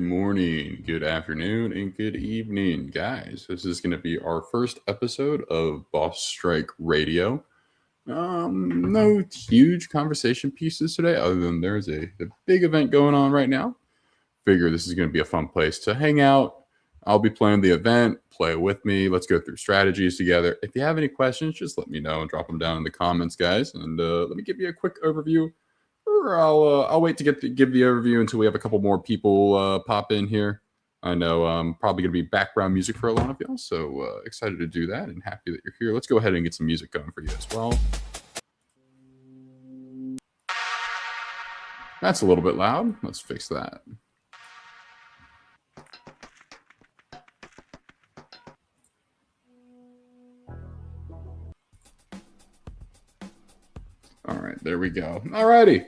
morning, good afternoon, and good evening, guys. This is going to be our first episode of Boss Strike Radio. No huge conversation pieces today, other than there's a big event going on right now. Figure this is going to be a fun place to hang out. I'll be playing the event. Play with me. Let's go through strategies together. If you have any questions, just let me know and drop them down in the comments, guys. And let me give you a quick overview. Or I'll wait to give the overview until we have a couple more people pop in here. I know probably going to be background music for a lot of y'all, so excited to do that and happy that you're here. Let's go ahead and get some music going for you as well. That's a little bit loud. Let's fix that. All right, there we go. All righty.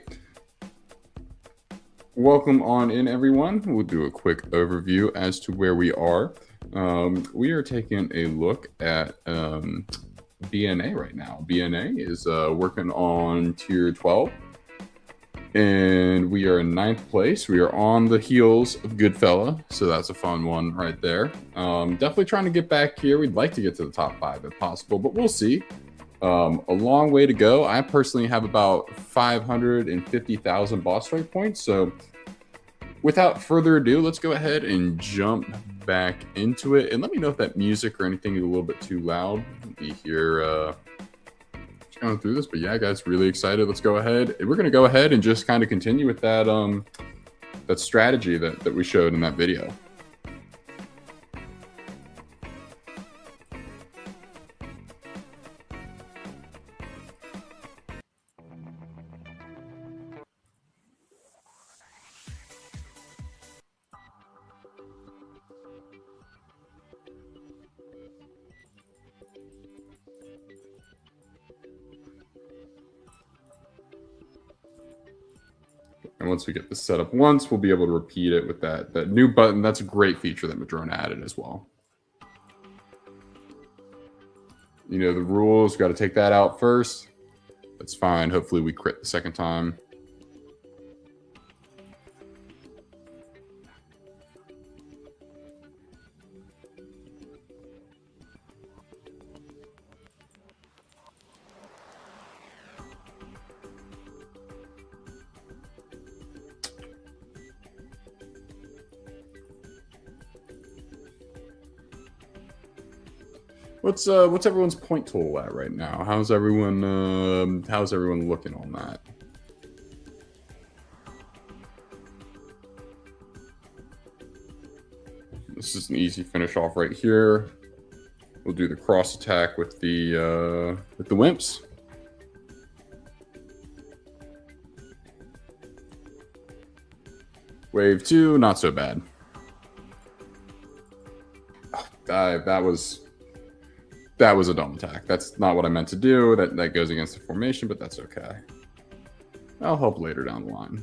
Welcome on in, everyone. We'll do a quick overview as to where we are. We are taking a look at BNA right now. BNA is working on tier 12, and we are in 9th place. We are on the heels of Goodfella, so that's a fun one right there. Definitely trying to get back here. We'd like to get to the top 5 if possible, but we'll see. A long way to go. I personally have about 550,000 boss strike points. So without further ado, let's go ahead and jump back into it. And let me know if that music or anything is a little bit too loud. Let me hear going through this. But yeah, guys, really excited. Let's go ahead. We're going to go ahead and just kind of continue with that that strategy that we showed in that video. And once we get this set up once, we'll be able to repeat it with that new button. That's a great feature that Madrona added as well. You know the rules, got to take that out first. That's fine. Hopefully we crit the second time. What's everyone's point total at right now? How's everyone looking on that? This is an easy finish off right here. We'll do the cross attack with the wimps. Wave 2, not so bad. Oh, that was a dumb attack. That's not what I meant to do. That goes against the formation, but that's okay. I'll help later down the line.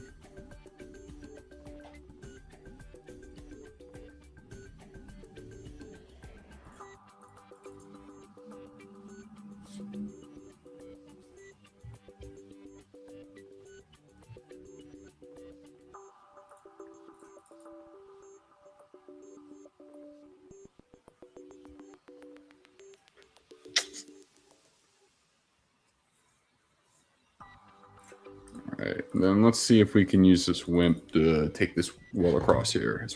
All right, then let's see if we can use this wimp to take this wall across here.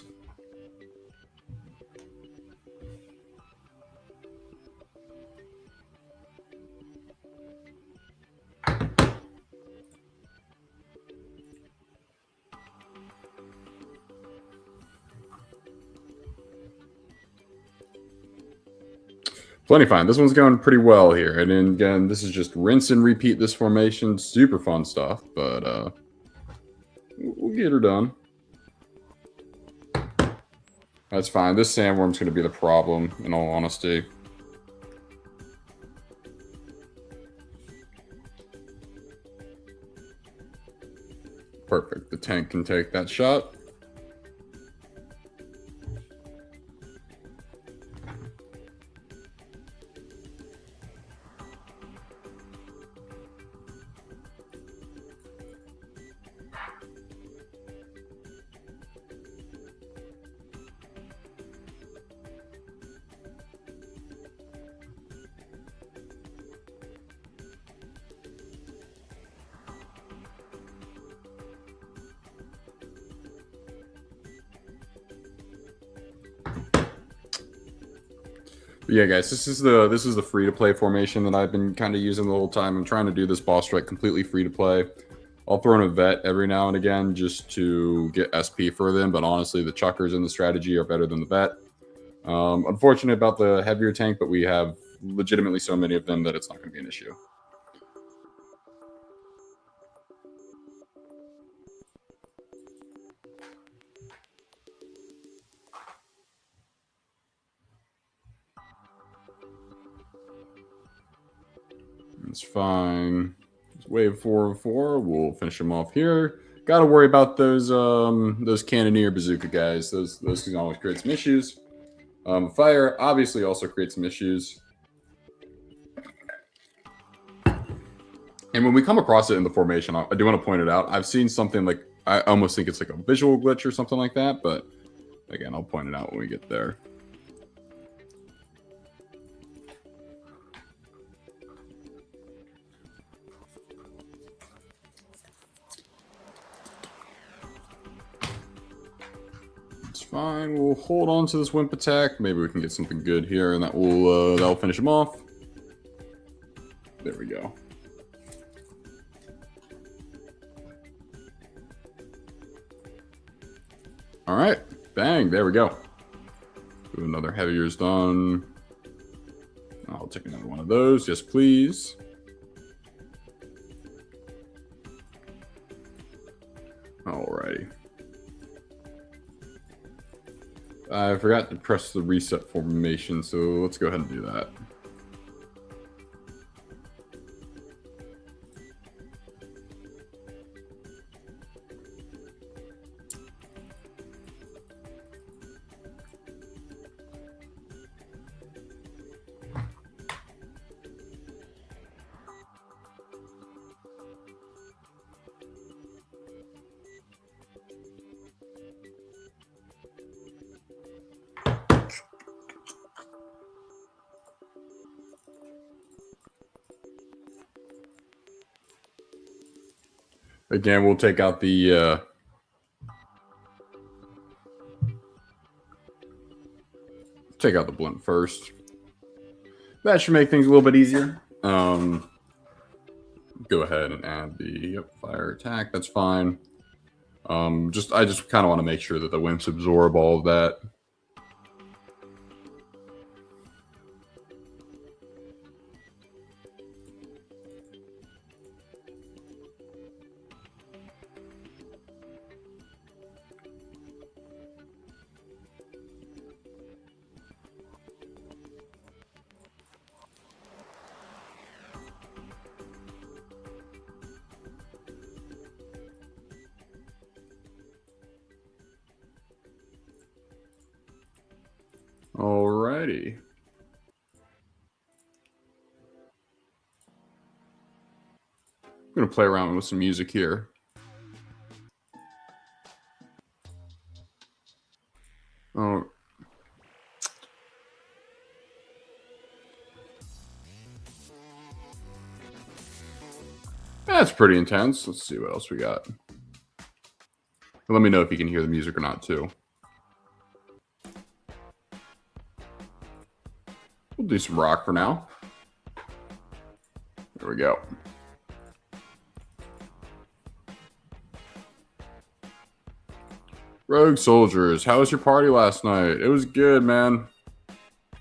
Plenty fine. This one's going pretty well here. And then again, this is just rinse and repeat this formation. Super fun stuff, but we'll get her done. That's fine. This sandworm's going to be the problem, in all honesty. Perfect. The tank can take that shot. But yeah, guys, this is the free to play formation that I've been kind of using the whole time. I'm trying to do this boss strike completely free to play. I'll throw in a vet every now and again just to get SP for them, but honestly, the chuckers and the strategy are better than the vet. Unfortunate about the heavier tank, but we have legitimately so many of them that it's not going to be an issue. It's fine. It's wave 4 of 4. We'll finish them off here. Got to worry about those cannoneer bazooka guys. Those can always create some issues. Fire obviously also creates some issues. And when we come across it in the formation, I do want to point it out. I've seen something like, I almost think it's like a visual glitch or something like that, but again, I'll point it out when we get there. It's fine. We'll hold on to this wimp attack. Maybe we can get something good here, and that'll finish him off. There we go. All right, bang, there we go. Do another heavier's done. I'll take another one of those, yes please. Alrighty. I forgot to press the reset formation, so let's go ahead and do that. Again, we'll take out the blimp first. That should make things a little bit easier. Go ahead and add the fire attack. That's fine. I just kind of want to make sure that the wimps absorb all of that. Alrighty. I'm going to play around with some music here. Oh. That's pretty intense. Let's see what else we got. Let me know if you can hear the music or not, too. We'll do some rock for now. There we go. Rogue Soldiers, how was your party last night? It was good, man.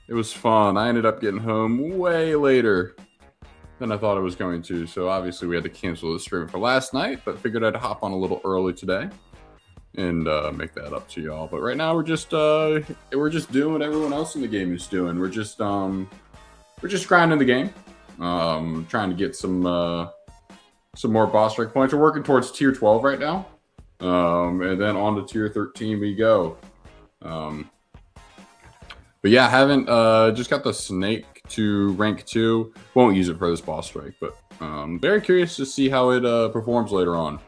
It was fun. I ended up getting home way later than I thought I was going to. So obviously we had to cancel the stream for last night, but figured I'd hop on a little early today and make that up to y'all. But right now we're just doing what everyone else in the game is doing. We're just grinding the game, trying to get some more boss strike points. We're working towards tier 12 right now, and then on to tier 13 we go. But yeah, haven't just got the snake to rank 2. Won't use it for this boss strike, but very curious to see how it performs later on.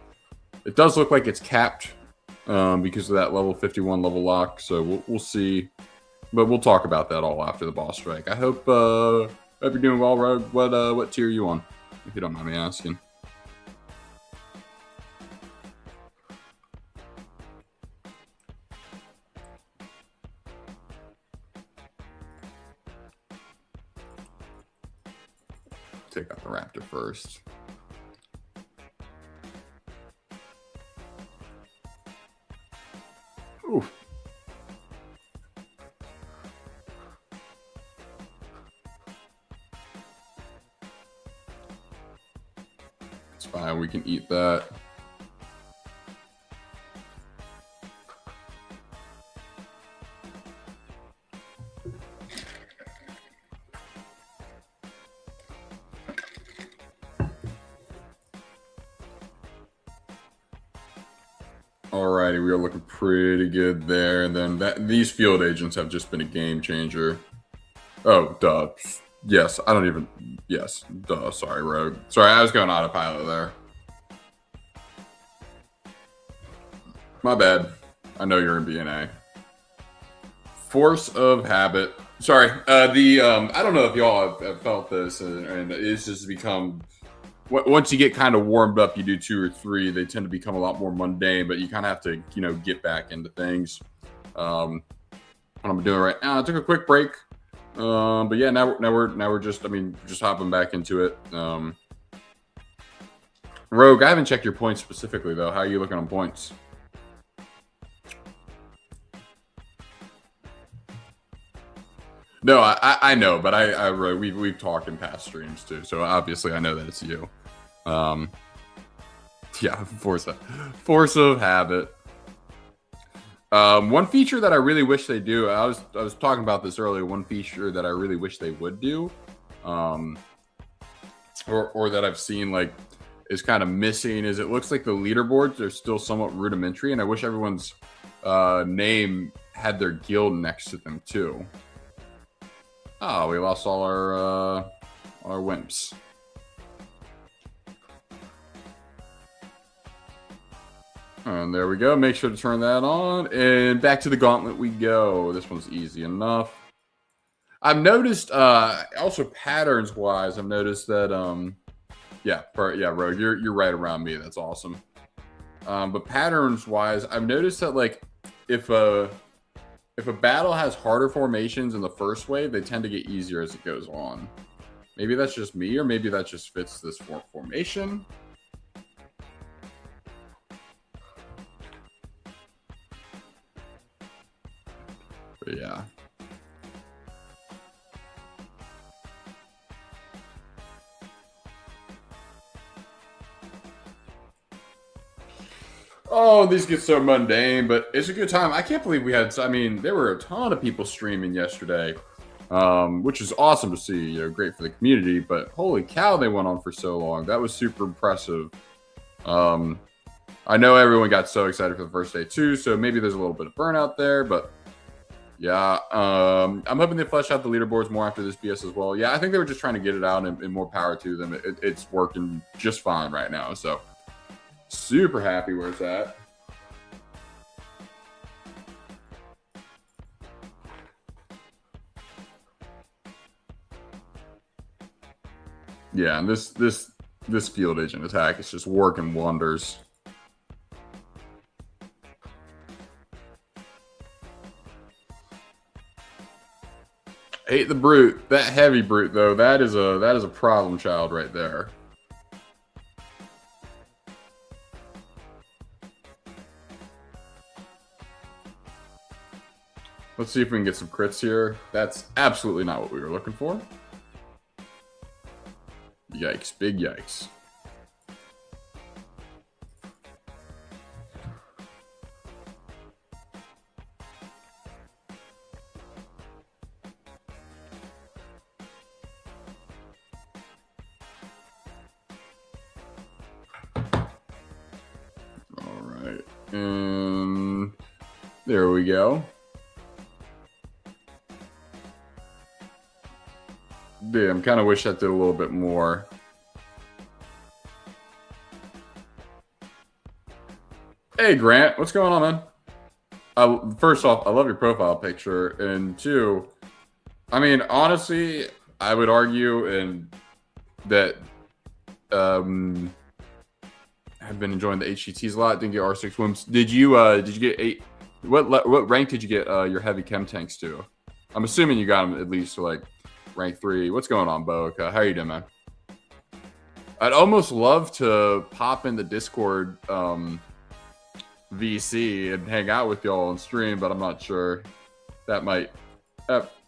It does look like it's capped because of that level 51 level lock, so we'll see. But we'll talk about that all after the boss strike. I hope you're doing well, Rogue. What tier are you on, if you don't mind me asking? take out the Raptor first. Ooh. It's fine. We can eat that. Alrighty, we are looking pretty good there. And then these field agents have just been a game changer. Oh, duh. Yes, I don't even... Yes, duh. Sorry, Rogue. Sorry, I was going autopilot there. My bad. I know you're in BNA. Force of habit. Sorry. I don't know if y'all have felt this, and it's just become... Once you get kind of warmed up, you do 2 or 3, they tend to become a lot more mundane, but you kind of have to, get back into things. What I'm doing right now, I took a quick break. But yeah, now we're just hopping back into it. Rogue, I haven't checked your points specifically though. How are you looking on points? No, I know, but we've talked in past streams too, so obviously I know that it's you. Yeah, force of habit. One feature that I really wish they do. I was talking about this earlier. One feature that I really wish they would do, or that I've seen is kind of missing. Is it looks like the leaderboards are still somewhat rudimentary, and I wish everyone's name had their guild next to them too. Oh, we lost all our wimps. And there we go. Make sure to turn that on. And back to the gauntlet we go. This one's easy enough. I've noticed, also patterns-wise, I've noticed that, Rogue, you're right around me. That's awesome. But patterns-wise, I've noticed that, if a battle has harder formations in the first wave, they tend to get easier as it goes on. Maybe that's just me, or maybe that just fits this formation. But yeah. Oh, these get so mundane, but it's a good time. I can't believe we had, there were a ton of people streaming yesterday, which is awesome to see, great for the community, but holy cow, they went on for so long. That was super impressive. I know everyone got so excited for the first day too, so maybe there's a little bit of burnout there, but yeah, I'm hoping they flesh out the leaderboards more after this BS as well. Yeah, I think they were just trying to get it out and more power to them. It's working just fine right now, so super happy where it's at. Yeah, and this field agent attack is just working wonders. Hate the brute. That heavy brute though, that is a problem child right there. Let's see if we can get some crits here. That's absolutely not what we were looking for. Yikes, big yikes. All right, and there we go. Damn, kind of wish that did a little bit more. Hey, Grant, what's going on, man? First off, I love your profile picture, and 2, honestly, I would argue that I've been enjoying the HCTs a lot. Didn't get R6 wimps. Did you get 8? What rank did you get your heavy chem tanks to? I'm assuming you got them at least to rank 3. What's going on, Bo? How are you doing, man? I'd almost love to pop in the Discord VC and hang out with y'all on stream, but I'm not sure. That might...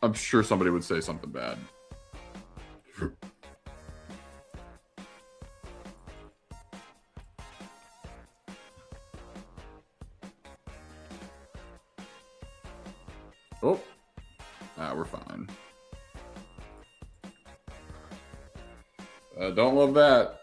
I'm sure somebody would say something bad. Oh, we're fine. Don't love that.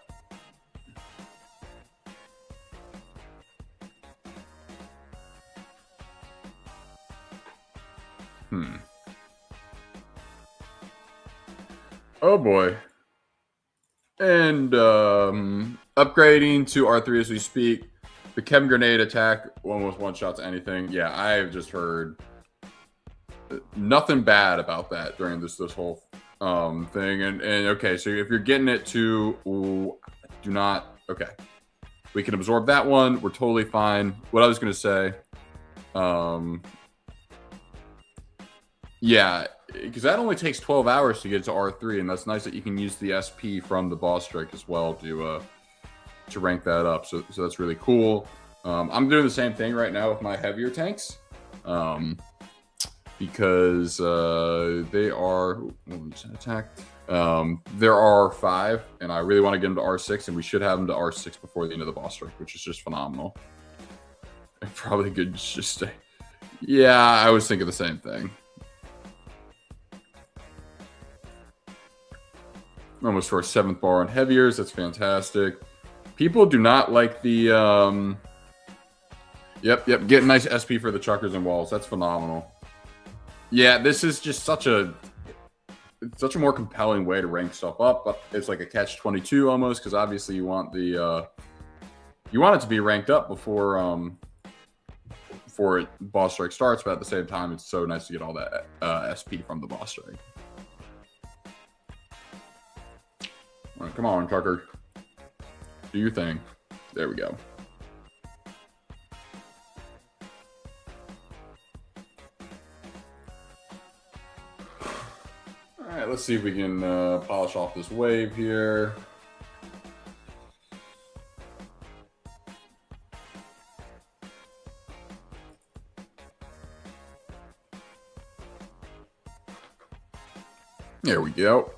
Oh boy. And upgrading to R3 as we speak. The chem grenade attack almost one shot to anything. Yeah, I've just heard nothing bad about that during this whole thing. And okay, so if you're getting it to do not, okay, we can absorb that one. We're totally fine. What I was gonna say, yeah, because that only takes 12 hours to get to R3, and that's nice that you can use the SP from the boss strike as well to rank that up. So that's really cool. I'm doing the same thing right now with my heavier tanks, because they are attacked. There are 5, and I really want to get them to R6, and we should have them to R6 before the end of the boss strike, which is just phenomenal. I probably could just stay. Yeah, I was thinking the same thing. Almost for our 7th bar on heaviers. That's fantastic. People do not like the... Yep. Get nice SP for the chuckers and walls. That's phenomenal. Yeah, this is just such a more compelling way to rank stuff up. But it's like a catch-22 almost, because obviously you want the... you want it to be ranked up before boss strike starts, but at the same time, it's so nice to get all that SP from the boss strike. All right, come on, Tucker. Do your thing. There we go. All right, let's see if we can polish off this wave here. There we go.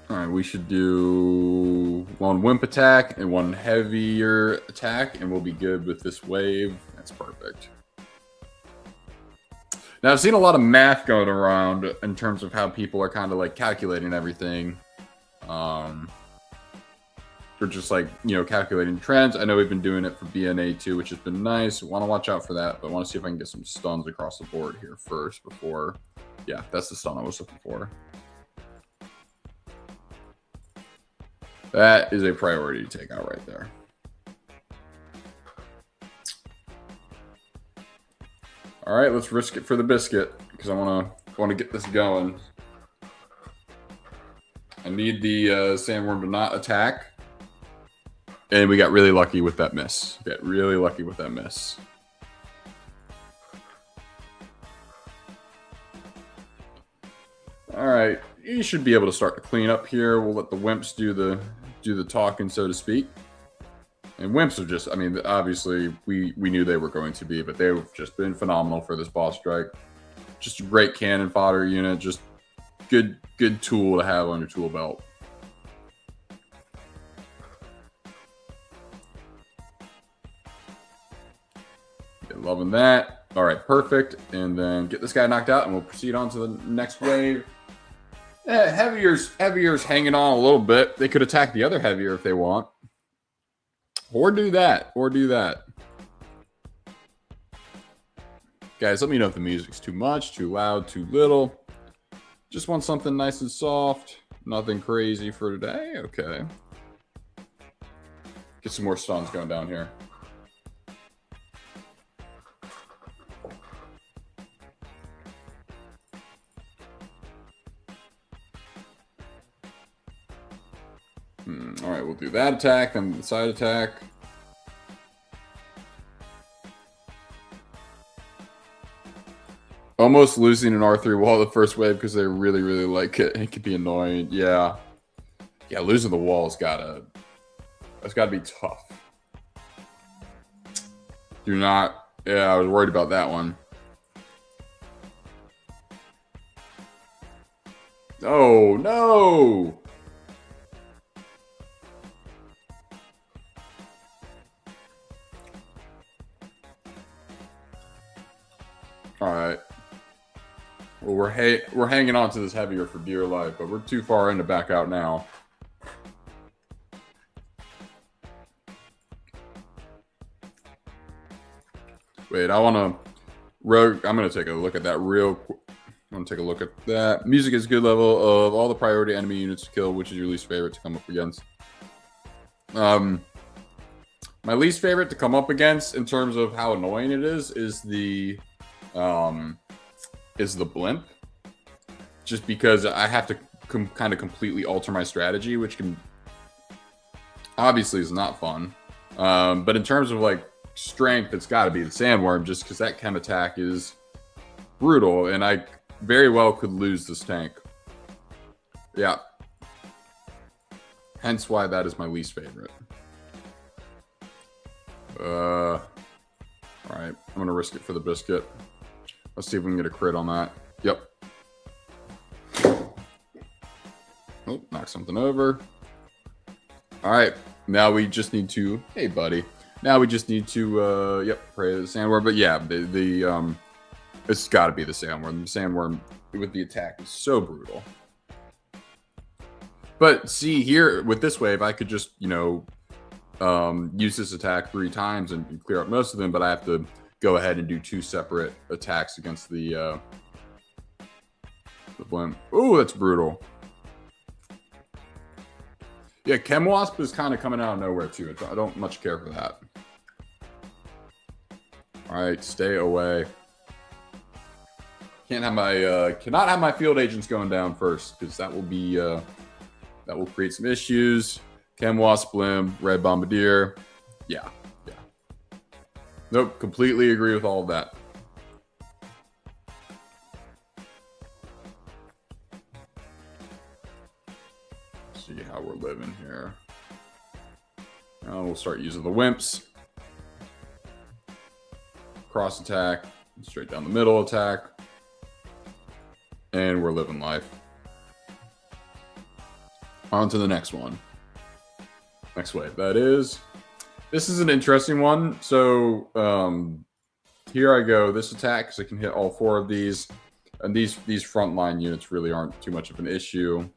All right, we should do 1 wimp attack and 1 heavier attack, and we'll be good with this wave. That's perfect. Now, I've seen a lot of math going around in terms of how people are kind of like calculating everything. They're just like, calculating trends. I know we've been doing it for BNA too, which has been nice. Want to watch out for that, but I want to see if I can get some stuns across the board here first before... Yeah, that's the stun I was looking for. That is a priority to take out right there. All right, let's risk it for the biscuit because I want to get this going. I need the sandworm to not attack, and we got really lucky with that miss. All right, you should be able to start to clean up here. We'll let the wimps do the talking, so to speak. And wimps are just, I mean, obviously we knew they were going to be, but they've just been phenomenal for this boss strike. Just a great cannon fodder unit. Just good tool to have on your tool belt. Yeah, loving that. All right, perfect. And then get this guy knocked out, and we'll proceed on to the next wave. Heavier's hanging on a little bit. They could attack the other heavier if they want. Or do that. Guys, let me know if the music's too much, too loud, too little. Just want something nice and soft. Nothing crazy for today. Okay. Get some more stuns going down here. All right, we'll do that attack, then the side attack. Almost losing an R3 wall the first wave because they really like it. It could be annoying. Yeah. Yeah, losing the wall's that's gotta be tough. Do not. Yeah, I was worried about that one. Oh no! All right. Well, we're hanging on to this heavier for dear life, but we're too far in to back out now. Wait, I'm gonna take a look at that real quick. I'm gonna take a look at that. Music is good level of all the priority enemy units to kill. Which is your least favorite to come up against? My least favorite to come up against in terms of how annoying it is the blimp. Just because I have to kind of completely alter my strategy, which can obviously is not fun. But in terms of like strength, it's got to be the sandworm, just because that chem attack is brutal, and I very well could lose this tank. Yeah. Hence why that is my least favorite. Alright, I'm gonna risk it for the biscuit. Let's see if we can get a crit on that. Yep. Oh, knock something over. Alright, now we just need to... Hey, buddy. Now we just need to, yep, pray the sandworm. But yeah, it's gotta be the sandworm. The sandworm with the attack is so brutal. But see, here, with this wave, I could just, you know, use this attack 3 times and clear up most of them, but I have to go ahead and do 2 separate attacks against the blimp. Ooh, that's brutal. Yeah, Chem Wasp is kind of coming out of nowhere, too. I don't much care for that. Alright, stay away. Cannot have my field agents going down first, because that will be, that will create some issues. Chem Wasp, Blimp, Red Bombardier. Yeah. Nope, completely agree with all of that. Let's see how we're living here. Now we'll start using the Wimps. Cross attack, straight down the middle attack. And we're living life. On to the next one. Next wave. This is an interesting one. So here I go. This attack, because I can hit all 4 of these. And these frontline units really aren't too much of an issue.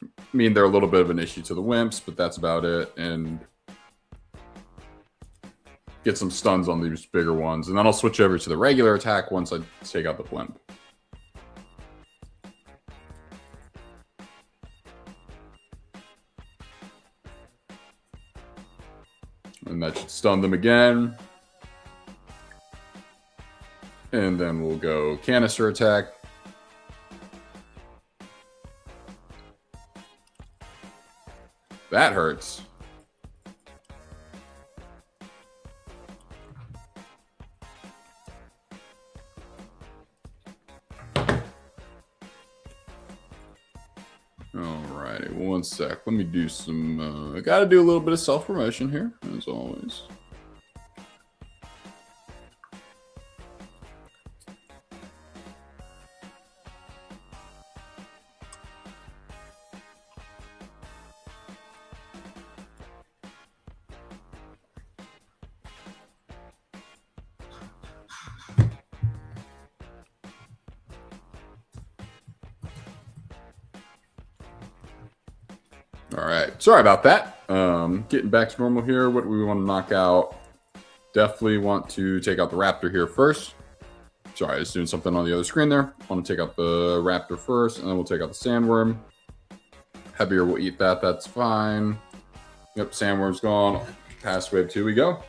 I mean, they're a little bit of an issue to the Wimps, but that's about it. And get some stuns on these bigger ones. And then I'll switch over to the regular attack once I take out the Blimp. And that should stun them again. And then we'll go canister attack. That hurts. Alrighty, one sec. Let me do some... I gotta do a little bit of self-promotion here, as always. Alright, sorry about that. Getting back to normal here. What do we want to knock out? Definitely want to take out the Raptor here first. Sorry, I was doing something on the other screen there. Want to take out the Raptor first, and then we'll take out the Sandworm. Heavier will eat that, that's fine. Yep, Sandworm's gone. Past wave 2 we go.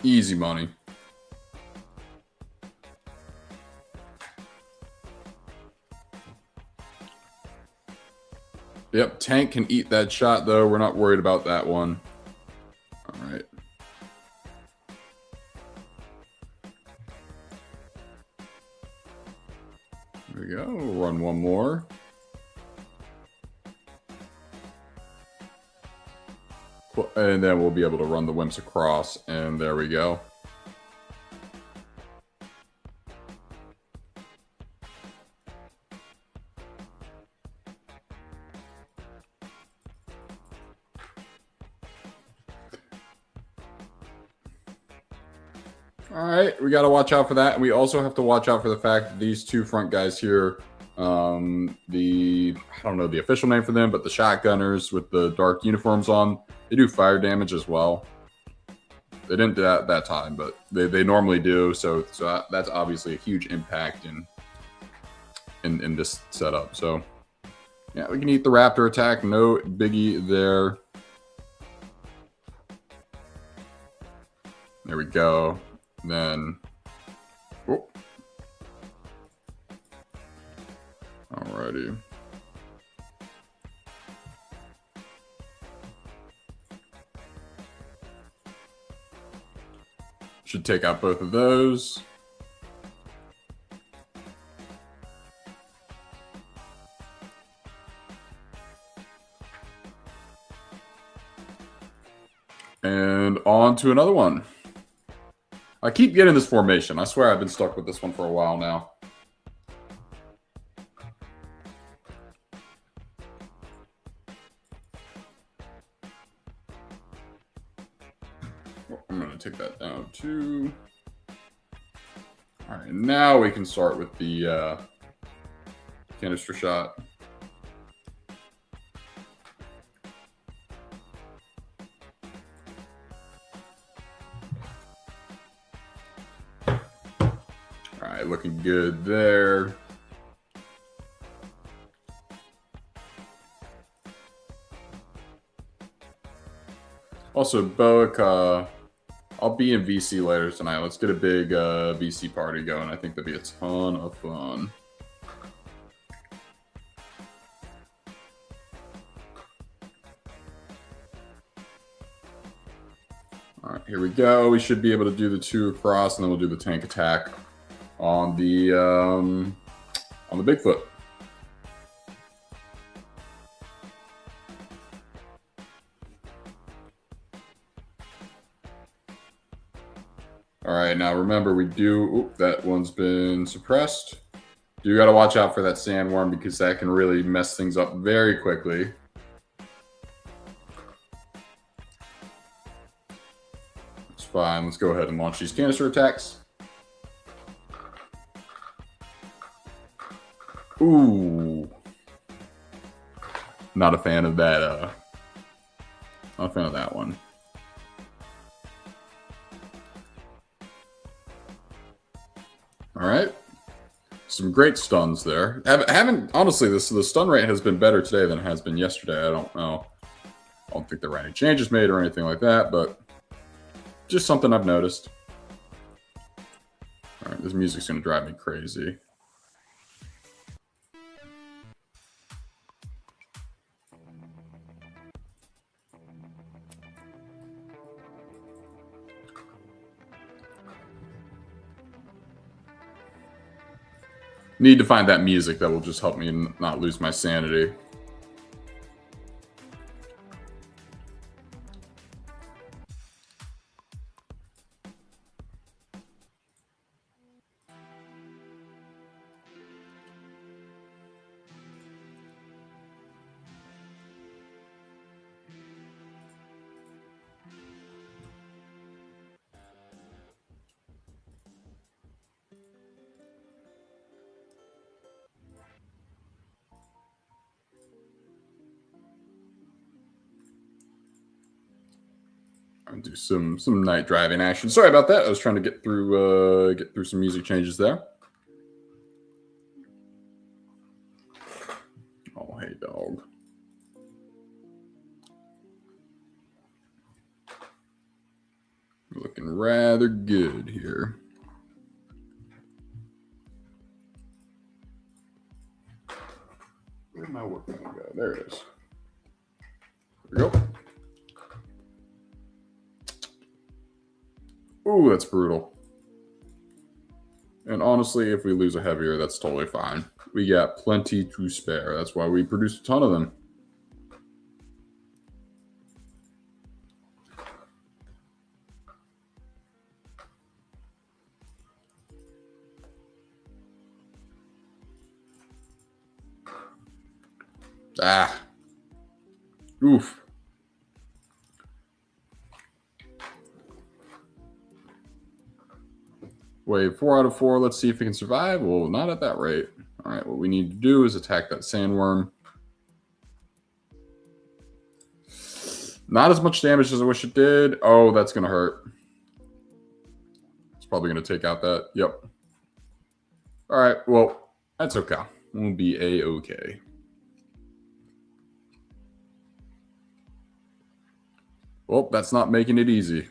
Easy money. Yep, tank can eat that shot, though. We're not worried about that one. All right. There we go. We'll run one more. And then we'll be able to run the wimps across, and there we go. All right, we got to watch out for that. And we also have to watch out for the fact that these two front guys here, I don't know the official name for them, but the shotgunners with the dark uniforms on, they do fire damage as well. They didn't do that time, but they normally do. So that's obviously a huge impact in this setup. So yeah, we can eat the Raptor attack. No biggie there. There we go. Then, oh. Alrighty. Should take out both of those. And on to another one. I keep getting this formation. I swear I've been stuck with this one for a while now. Well, I'm going to take that down too. All right, now we can start with the canister shot. All right, looking good there. Also, Boak, I'll be in VC later tonight. Let's get a big VC party going. I think that'd be a ton of fun. All right, here we go. We should be able to do the two across, and then we'll do the tank attack on the Bigfoot. All right, now remember we do. Oop, that one's been suppressed. You got to watch out for that sandworm because that can really mess things up very quickly. It's fine. Let's go ahead and launch these canister attacks. Ooh. Not a fan of that. Not a fan of that one. All right. Some great stuns there. Haven't honestly, the stun rate has been better today than it has been yesterday. I don't know. I don't think there were any changes made or anything like that, but just something I've noticed. All right, this music's going to drive me crazy. Need to find that music that will just help me not lose my sanity. I'll do some night driving action. Sorry about that. I was trying to get through some music changes there. Oh, hey, dog. Looking rather good here. Where'd my work go? There it is. There we go. Ooh, that's brutal. And honestly, if we lose a heavier, that's totally fine. We got plenty to spare. That's why we produce a ton of them. Ah. Oof. Wave 4 out of 4. Let's see if we can survive. Well, not at that rate. All right, what we need to do is attack that sandworm. Not as much damage as I wish it did. Oh, that's going to hurt. It's probably going to take out that. Yep. All right, well, that's okay. We'll be A-okay. Well, that's not making it easy.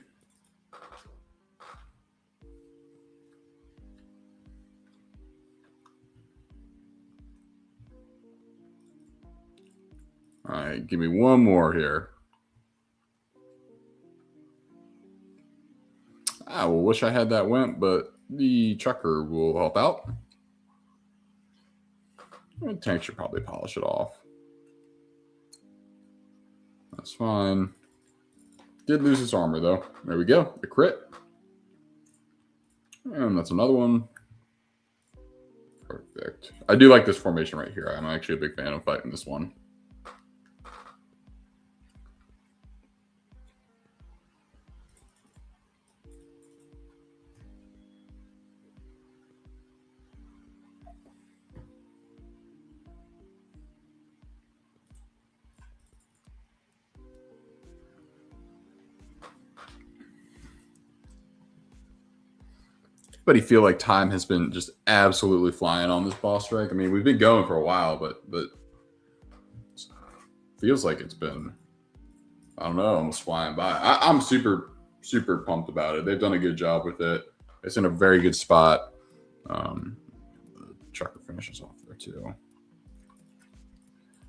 All right, give me one more here. I will wish I had that wimp, but the trucker will help out. The tank should probably polish it off. That's fine. Did lose his armor, though. There we go. The crit. And that's another one. Perfect. I do like this formation right here. I'm actually a big fan of fighting this one. But you feel like time has been just absolutely flying on this boss strike. I mean, we've been going for a while, but feels like it's been, I don't know, almost flying by. I'm super pumped about it. They've done a good job with it. It's in a very good spot. The trucker finishes off there too.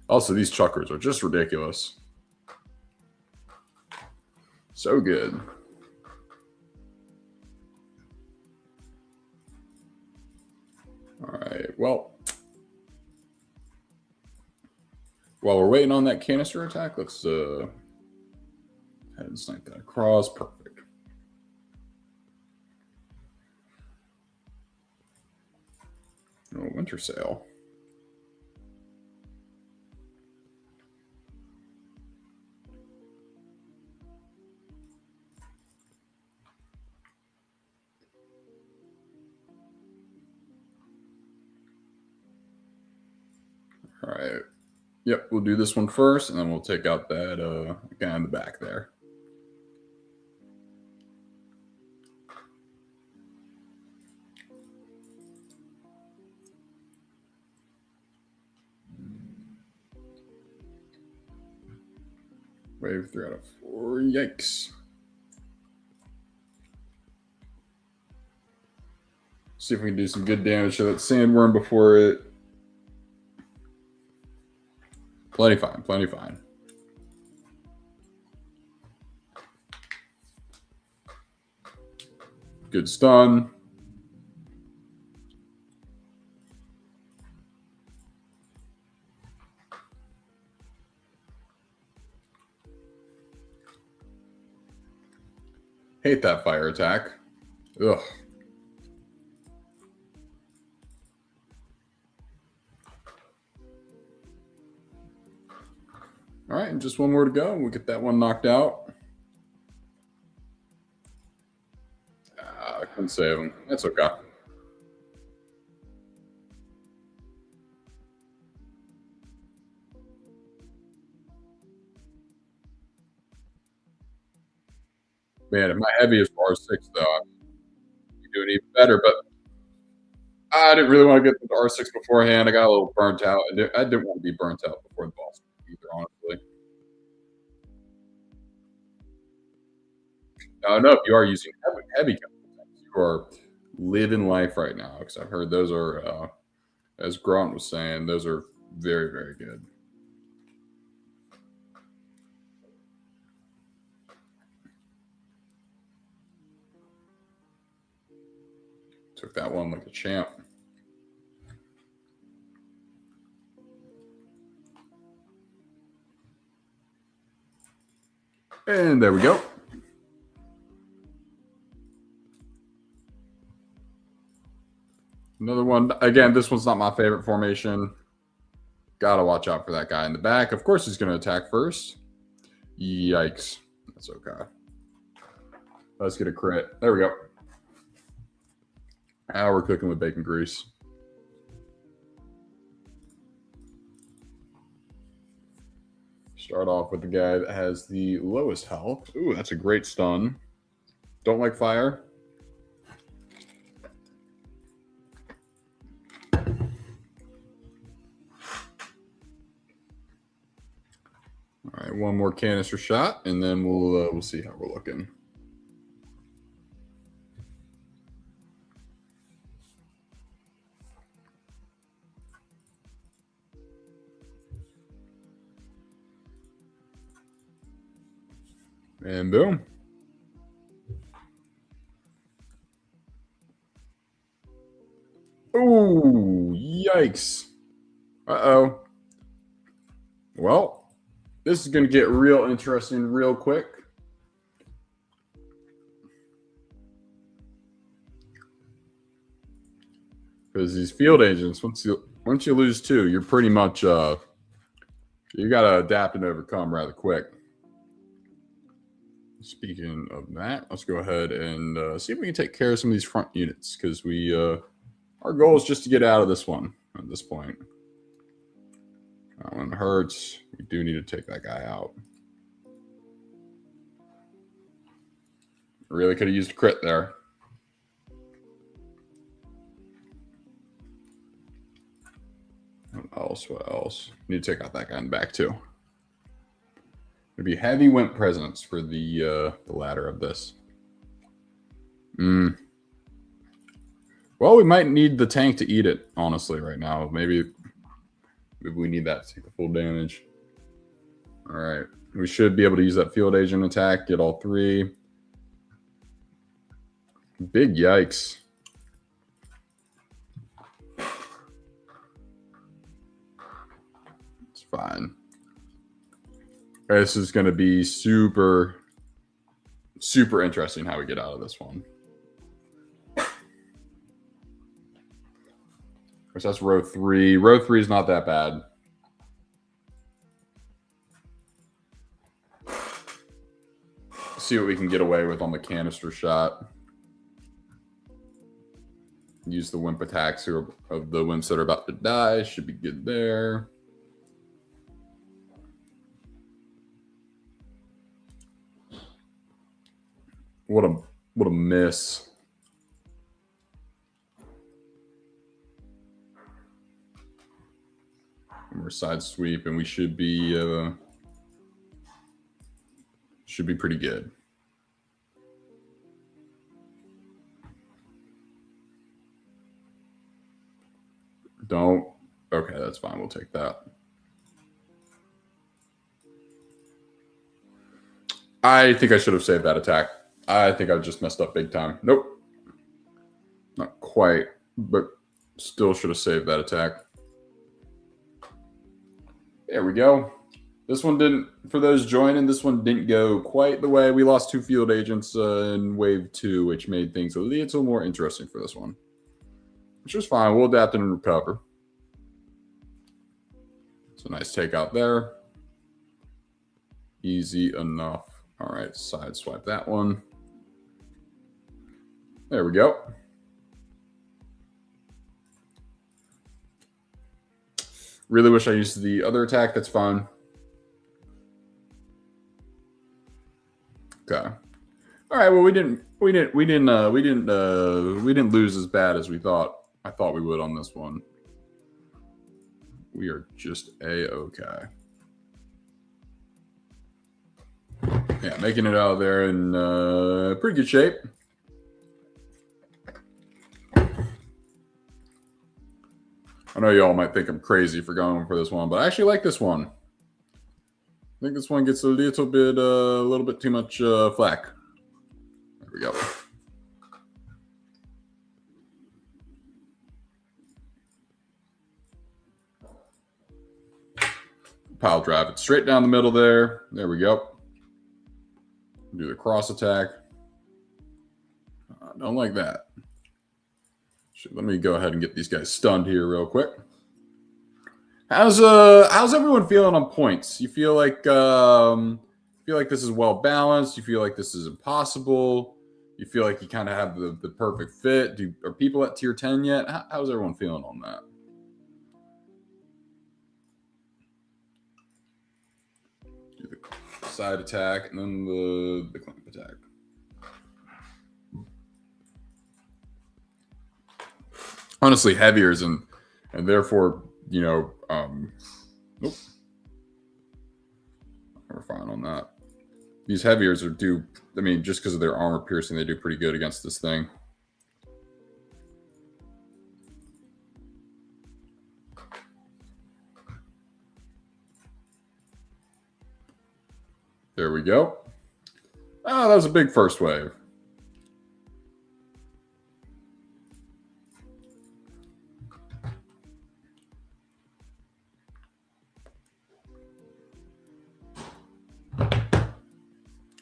Also, these truckers are just ridiculous. So good. All right. Well, while we're waiting on that canister attack, let's head and snipe that across. Perfect. Oh, winter sail. All right. Yep, we'll do this one first, and then we'll take out that guy in the back there. Wave 3 out of 4. Yikes. See if we can do some good damage to that sandworm before it. Plenty fine, plenty fine. Good stun. Hate that fire attack. Ugh. All right, and just one more to go. We'll get that one knocked out. I couldn't save him. That's okay. Man, if my heavy is R6, though, I'd be doing even better. But I didn't really want to get the R6 beforehand. I got a little burnt out. I didn't want to be burnt out before the boss either, honestly. Now, I know if you are using heavy chemicals, you are living life right now, because I've heard those are, as Grant was saying, those are very, very good. Took that one like a champ. And there we go. Another one. Again, this one's not my favorite formation. Gotta watch out for that guy in the back. Of course he's going to attack first. Yikes. That's okay. Let's get a crit. There we go. Now we're cooking with bacon grease. Start off with the guy that has the lowest health. Ooh, that's a great stun. Don't like fire. All right, one more canister shot, and then we'll see how we're looking. And boom. Ooh, yikes. Uh-oh. Well, this is going to get real interesting real quick. Because these field agents, once you lose two, you're pretty much you got to adapt and overcome rather quick. Speaking of that, let's go ahead and see if we can take care of some of these front units, because our goal is just to get out of this one at this point. That one hurts. We do need to take that guy out. Really could have used a crit there. What else? What else? Need to take out that guy in the back too. It'd be heavy wimp presence for the ladder of this. Well, we might need the tank to eat it, honestly, right now. Maybe we need that to take the full damage. All right. We should be able to use that field agent attack, get all three. Big yikes. It's fine. This is going to be super, super interesting how we get out of this one. So that's row 3. Row 3 is not that bad. See what we can get away with on the canister shot. Use the wimp attacks of the wimps that are about to die. Should be good there. What a miss. We're side sweep, and we should be pretty good. Don't. Okay, that's fine. We'll take that. I think I should have saved that attack. I think I just messed up big time. Nope. Not quite, but still should have saved that attack. There we go. This one didn't, for those joining, this one didn't go quite the way. We lost 2 field agents in wave 2, which made things a little more interesting for this one. Which is fine. We'll adapt and recover. It's a nice takeout there. Easy enough. All right, side swipe that one. There we go. Really wish I used the other attack. That's fine. Okay. All right. Well, we didn't lose as bad as we thought. I thought we would on this one. We are just A-okay. Yeah, making it out of there in pretty good shape. I know y'all might think I'm crazy for going for this one, but I actually like this one. I think this one gets a little bit too much flack. There we go. Pile drive it straight down the middle there. There we go. Do the cross attack. Don't like that. Let me go ahead and get these guys stunned here real quick. How's everyone feeling on points? You feel like this is well balanced? You feel like this is impossible? You feel like you kind of have the perfect fit? Are people at tier 10 yet? How's everyone feeling on that? Do the side attack and then the clamp attack. Honestly, heaviers and therefore, nope. We're fine on that. These heaviers just because of their armor piercing, they do pretty good against this thing. There we go. Oh, that was a big first wave.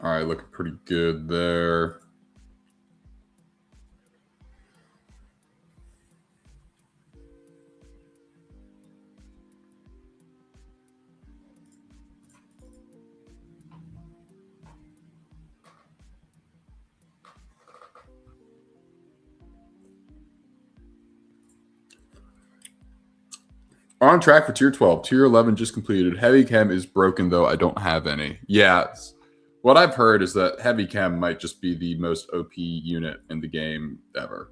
All right, looking pretty good there. On track for tier 12. Tier 11 just completed. Heavy chem is broken, though. I don't have any. Yeah, what I've heard is that heavy chem might just be the most OP unit in the game ever.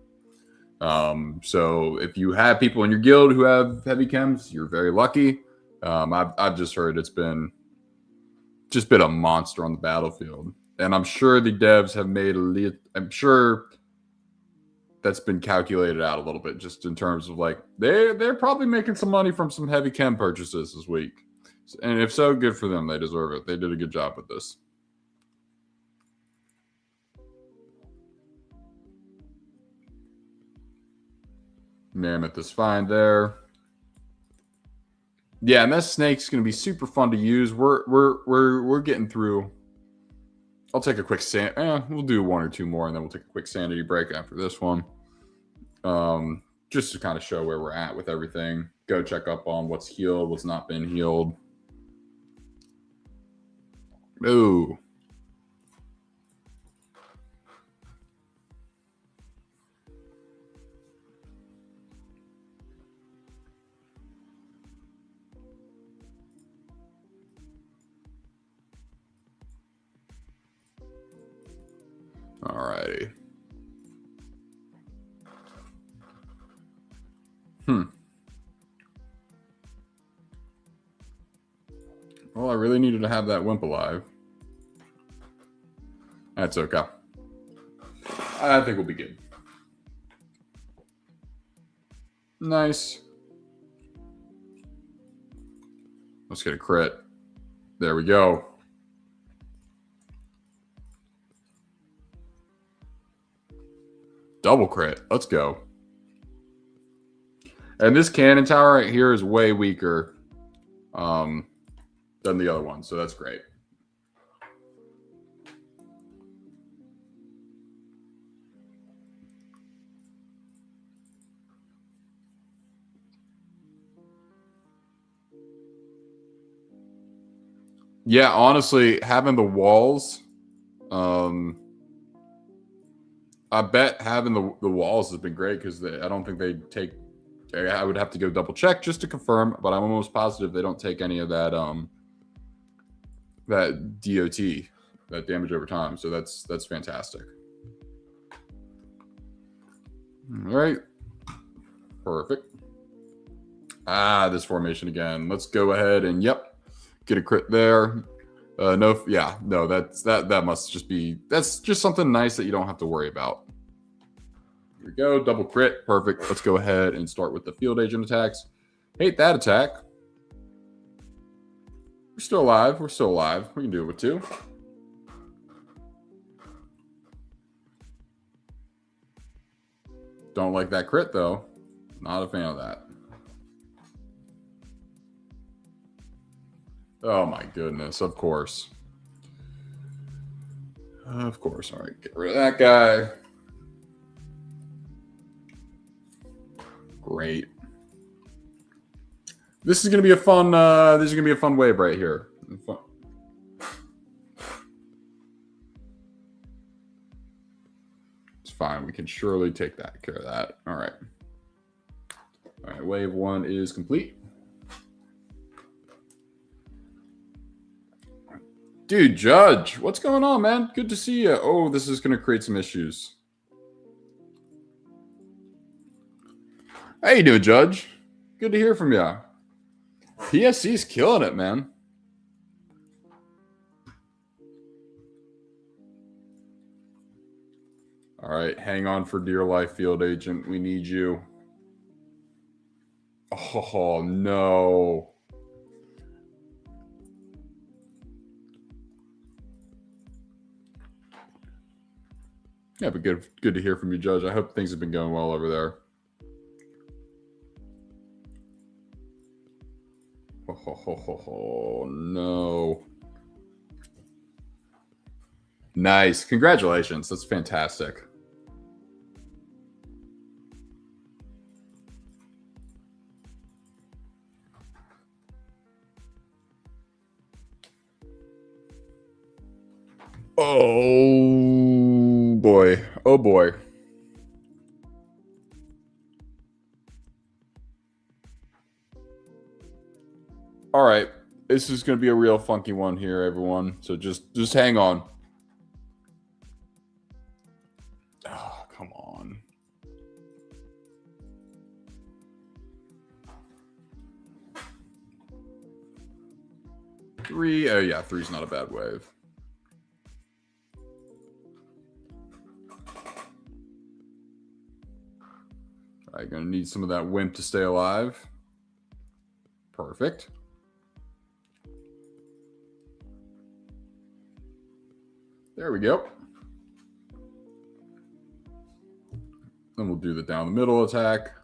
So if you have people in your guild who have heavy chems, you're very lucky. I've just heard it's been a monster on the battlefield, and I'm sure the devs have made I'm sure that's been calculated out a little bit, just in terms of like they're probably making some money from some heavy chem purchases this week, and if so, good for them. They deserve it. They did a good job with this. Mammoth is fine there. Yeah, and that snake's going to be super fun to use. We're getting through. I'll take a quick we'll do one or two more, and then we'll take a quick sanity break after this one. Just to kind of show where we're at with everything. Go check up on what's healed, what's not been healed. Ooh. Alrighty. Well, I really needed to have that wimp alive. That's okay. I think we'll be good. Nice. Let's get a crit. There we go. Double crit. Let's go. And this cannon tower right here is way weaker than the other one, so that's great. Yeah, honestly, having the walls, I bet having the walls has been great because I don't think they take. I would have to go double check just to confirm, but I'm almost positive they don't take any of that that DOT, that damage over time. So that's fantastic. All right, perfect. This formation again. Let's go ahead and get a crit there. That must just be, that's just something nice that you don't have to worry about. Here we go, double crit, perfect. Let's go ahead and start with the field agent attacks. Hate that attack. We're still alive. We can do it with two. Don't like that crit though. Not a fan of that. Oh my goodness, of course. Of course. All right, get rid of that guy. Great. This is gonna be a fun. This is gonna be a fun wave right here. Fun. It's fine. We can surely take that care of that. All right. All right. Wave 1 is complete. Dude, Judge, what's going on, man? Good to see you. Oh, this is gonna create some issues. How you doing, Judge? Good to hear from you. PSC's killing it, man. All right, hang on for dear life, field agent. We need you. Oh, no. Yeah, but good to hear from you, Judge. I hope things have been going well over there. Oh, no. Nice. Congratulations. That's fantastic. Oh, boy. Oh, boy. All right. This is going to be a real funky one here, everyone. So just hang on. Oh, come on. Three. Oh, yeah. Three's not a bad wave. All right. Going to need some of that wimp to stay alive. Perfect. There we go. Then we'll do the down the middle attack.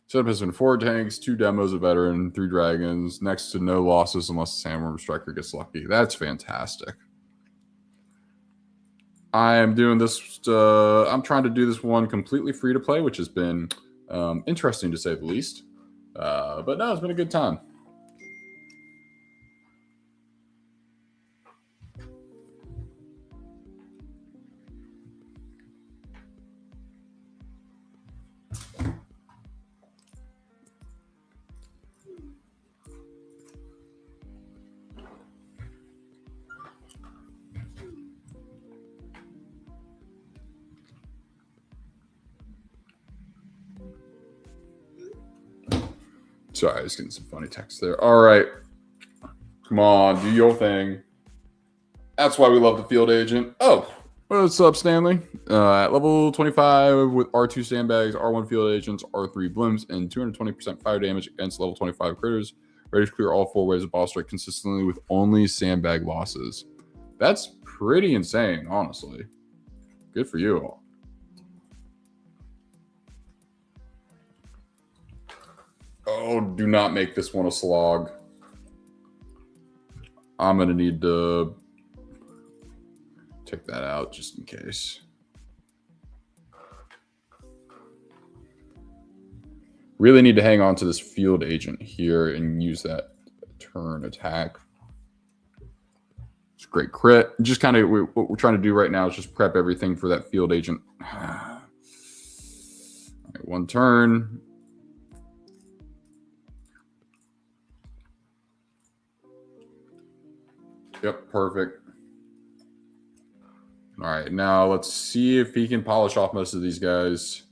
Setup has been 4 tanks, 2 demos, a veteran, 3 dragons, next to no losses unless the Sandworm Striker gets lucky. That's fantastic. I am doing this. I'm trying to do this one completely free to play, which has been interesting to say the least. But no, it's been a good time. Sorry, I was getting some funny text there. All right. Come on, do your thing. That's why we love the field agent. Oh, what's up, Stanley? At level 25 with R2 sandbags, R1 field agents, R3 blooms, and 220% fire damage against level 25 critters. Ready to clear all 4 waves of boss strike consistently with only sandbag losses. That's pretty insane, honestly. Good for you. Oh, do not make this one a slog. I'm going to need to take that out just in case. Really need to hang on to this field agent here and use that turn attack. It's a great crit. Just kind of what we're trying to do right now is just prep everything for that field agent. All right, 1 turn. Yep, perfect. All right, now let's see if he can polish off most of these guys.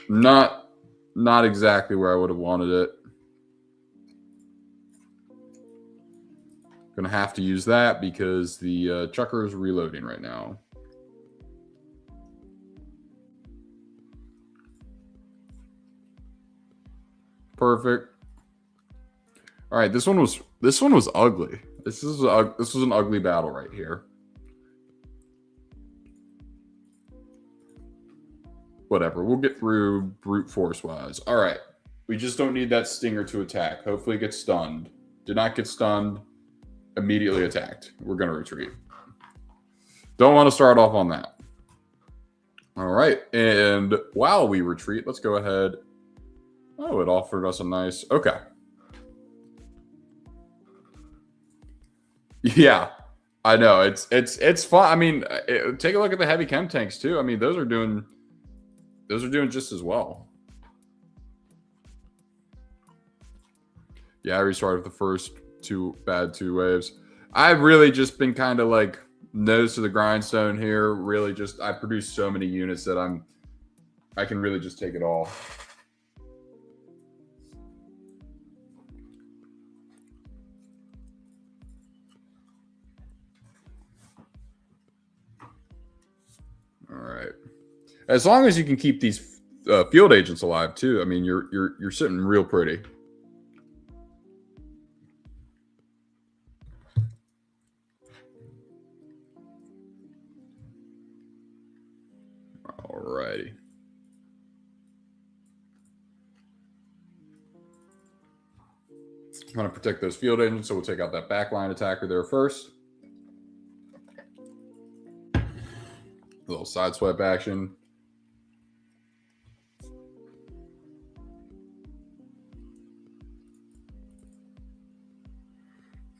Not exactly where I would have wanted it. Gonna have to use that because the chucker is reloading right now. Perfect. All right, this one was ugly. This was an ugly battle right here. Whatever, we'll get through brute force wise. All right. We just don't need that stinger to attack. Hopefully it gets stunned. Did not get stunned. Immediately attacked. We're going to retreat. Don't want to start off on that. All right. And while we retreat, let's go ahead. Oh, it offered us a nice... Okay. Yeah. I know. It's fun. I mean, take a look at the heavy chem tanks too. I mean, those are doing just as well. Yeah, I restarted the first two waves. I've really just been kind of like nose to the grindstone here. Really just I produce so many units that I can really just take it all. All right. As long as you can keep these field agents alive too, I mean, you're sitting real pretty. Alrighty. I'm going to protect those field agents, so we'll take out that backline attacker there first. A little sideswipe action.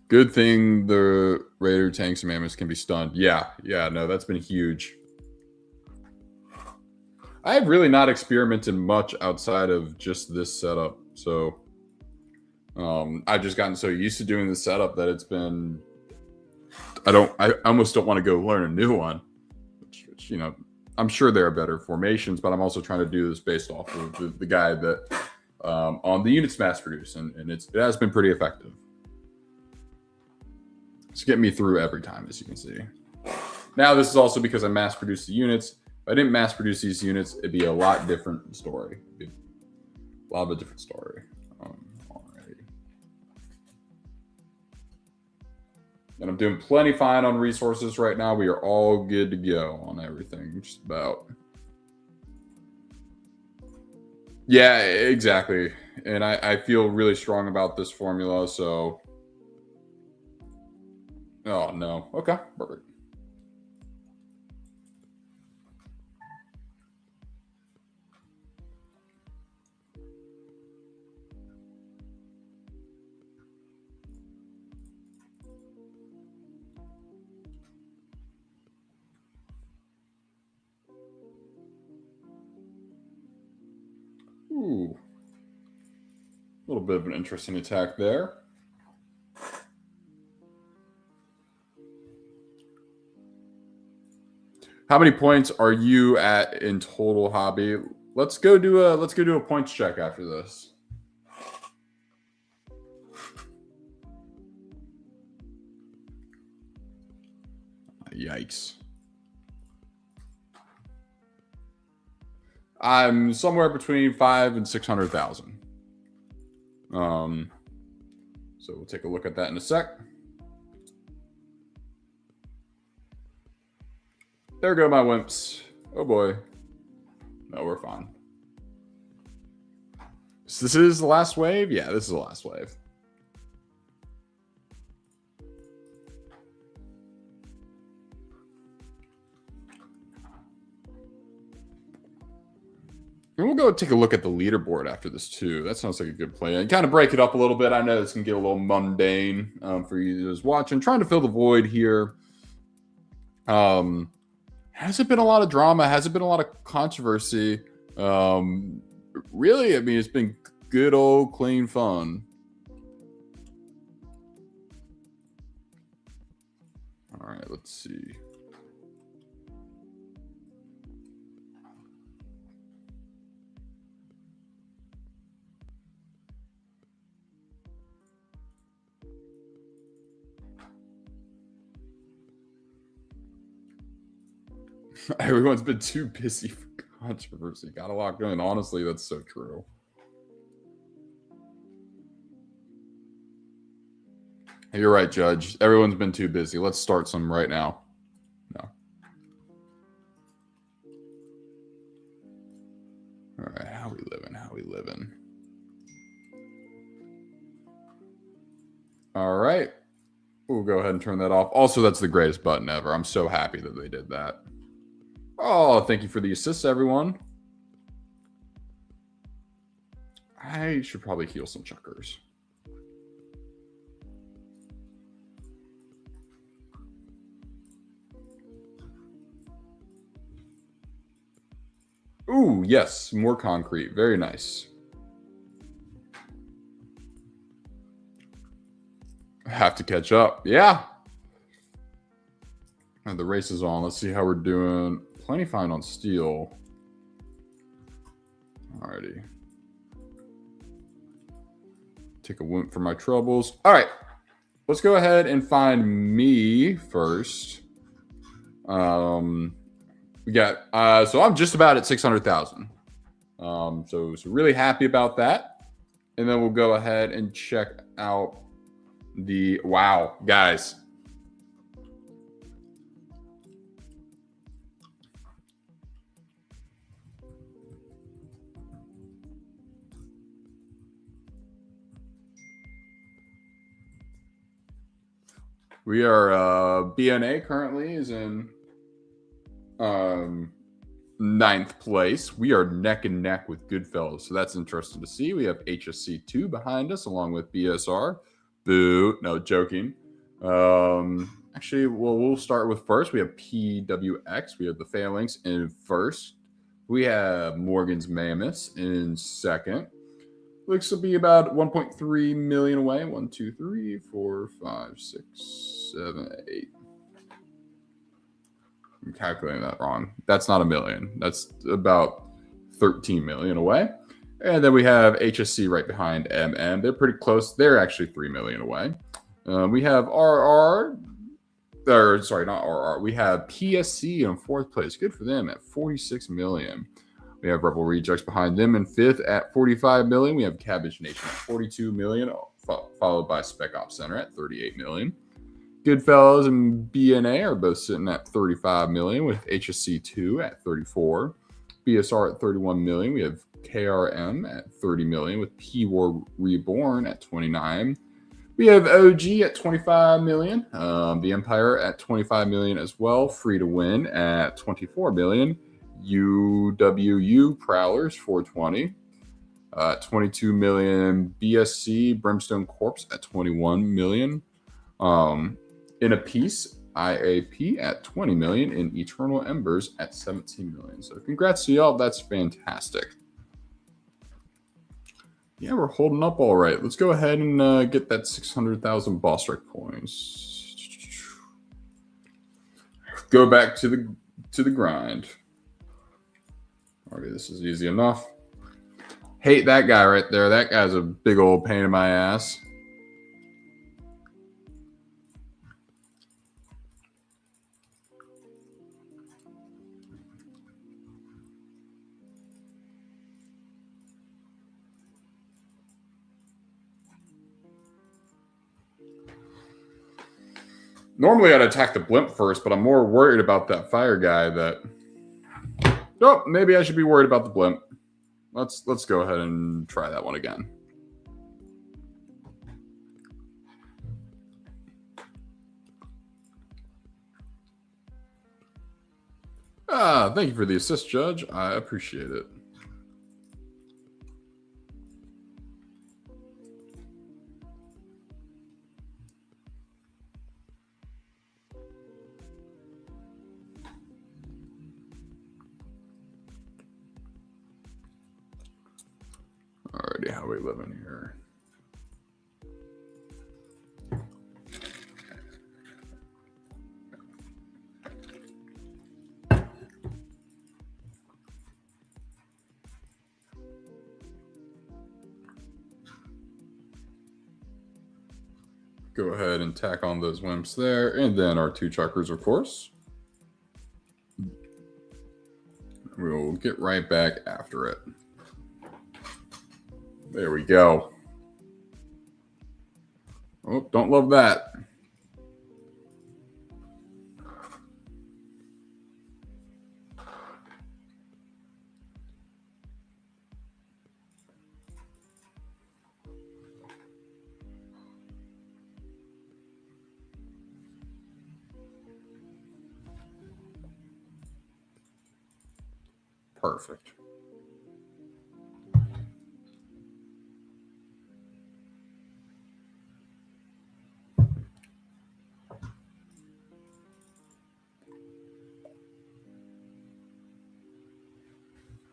Good thing the Raider tanks and mammoths can be stunned. Yeah, no, that's been huge. I have really not experimented much outside of just this setup, so I've just gotten so used to doing this setup that it's been. I almost don't want to go learn a new one. Which, you know, I'm sure there are better formations, but I'm also trying to do this based off of the guy that on the units mass produced, and it has been pretty effective. It's getting me through every time, as you can see. Now, this is also because I mass produced the units. If I didn't mass produce these units, it'd be a lot different story. It'd be a lot of a different story. Alrighty. And I'm doing plenty fine on resources right now. We are all good to go on everything, just about. Yeah, exactly. And I feel really strong about this formula, so... Oh, no. Okay, perfect. Ooh. A little bit of an interesting attack there. How many points are you at in total, hobby? Let's go do a points check after this. Yikes. I'm somewhere between 500,000 and 600,000. So we'll take a look at that in a sec. There go my wimps. Oh boy. No, we're fine. So this is the last wave? Yeah, this is the last wave. And we'll go take a look at the leaderboard after this too. That sounds like a good plan. And kind of break it up a little bit. I know this can get a little mundane for you just watching. Trying to fill the void here. Hasn't been a lot of drama. Hasn't been a lot of controversy. Really, I mean, it's been good old clean fun. All right, let's see. Everyone's been too busy for controversy. Got a lot going. Honestly, that's so true. You're right, Judge. Everyone's been too busy. Let's start some right now. No. All right, how we living? How we living? All right. We'll go ahead and turn that off. Also, that's the greatest button ever. I'm so happy that they did that. Oh, thank you for the assists, everyone. I should probably heal some chuckers. Ooh, yes, more concrete. Very nice. Have to catch up. Yeah. And the race is on. Let's see how we're doing. Plenty fine on steel. Alrighty. Take a wimp for my troubles. All right. Let's go ahead and find me first. We got so I'm just about at 600,000. So really happy about that. And then we'll go ahead and check out the wow, guys. We are BNA currently is in 9th place. We are neck and neck with Goodfellas, so that's interesting to see. We have HSC2 behind us, along with BSR. Boo, no joking. Actually, well, we'll start with first. We have PWX. We have the Phalanx in first. We have Morgan's Mammoths in second. Looks to be about 1.3 million away. 1, 2, 3, 4, 5, 6, 7, 8. I'm calculating that wrong. That's not a million. That's about 13 million away. And then we have HSC right behind MM. They're pretty close. They're actually 3 million away. We have RR. Or sorry, not RR. We have PSC in 4th place. Good for them at 46 million. We have Rebel Rejects behind them in 5th at 45 million. We have Cabbage Nation at 42 million, followed by Spec Ops Center at 38 million. Goodfellas and BNA are both sitting at 35 million, with HSC2 at 34, BSR at 31 million. We have KRM at 30 million, with P-War Reborn at 29. We have OG at 25 million, the Empire at 25 million as well, Free to Win at 24 million, UWU Prowlers 420, 22 million, BSC Brimstone Corpse at 21 million, In a Piece IAP at 20 million, and Eternal Embers at 17 million. So congrats to y'all. That's fantastic. Yeah, we're holding up all right. Let's go ahead and get that 600,000 boss strike points. Go back to the grind. Alrighty, this is easy enough. Hate that guy right there. That guy's a big old pain in my ass. Normally I'd attack the blimp first, but I'm more worried about that fire guy that... Oh, maybe I should be worried about the blimp. Let's go ahead and try that one again. Thank you for the assist, Judge. I appreciate it. Alrighty, how we living here? Go ahead and tack on those wimps there, and then our 2 chuckers, of course. We'll get right back after it. There we go. Oh, don't love that. Perfect.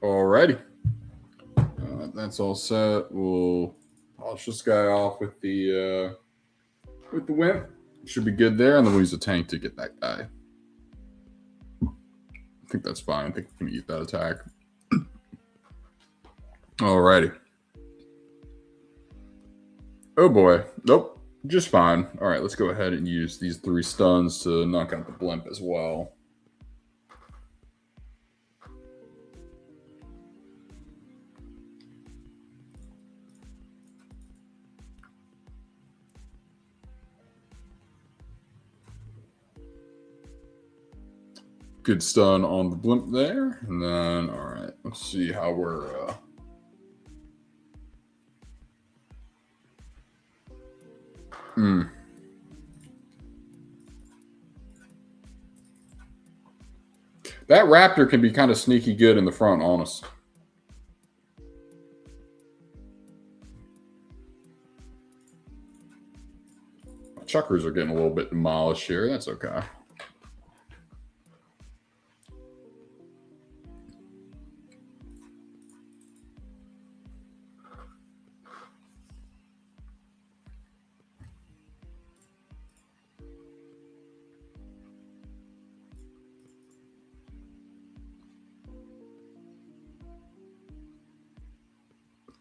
Alrighty. That's all set. We'll polish this guy off with the wimp. Should be good there, and then we'll use a tank to get that guy. I think that's fine. I think we can eat that attack. Alrighty. Oh boy. Nope. Just fine. Alright, let's go ahead and use these 3 stuns to knock out the blimp as well. Good stun on the blimp there. And then, alright, let's see how we're... That Raptor can be kind of sneaky good in the front, honest. My chuckers are getting a little bit demolished here. That's okay.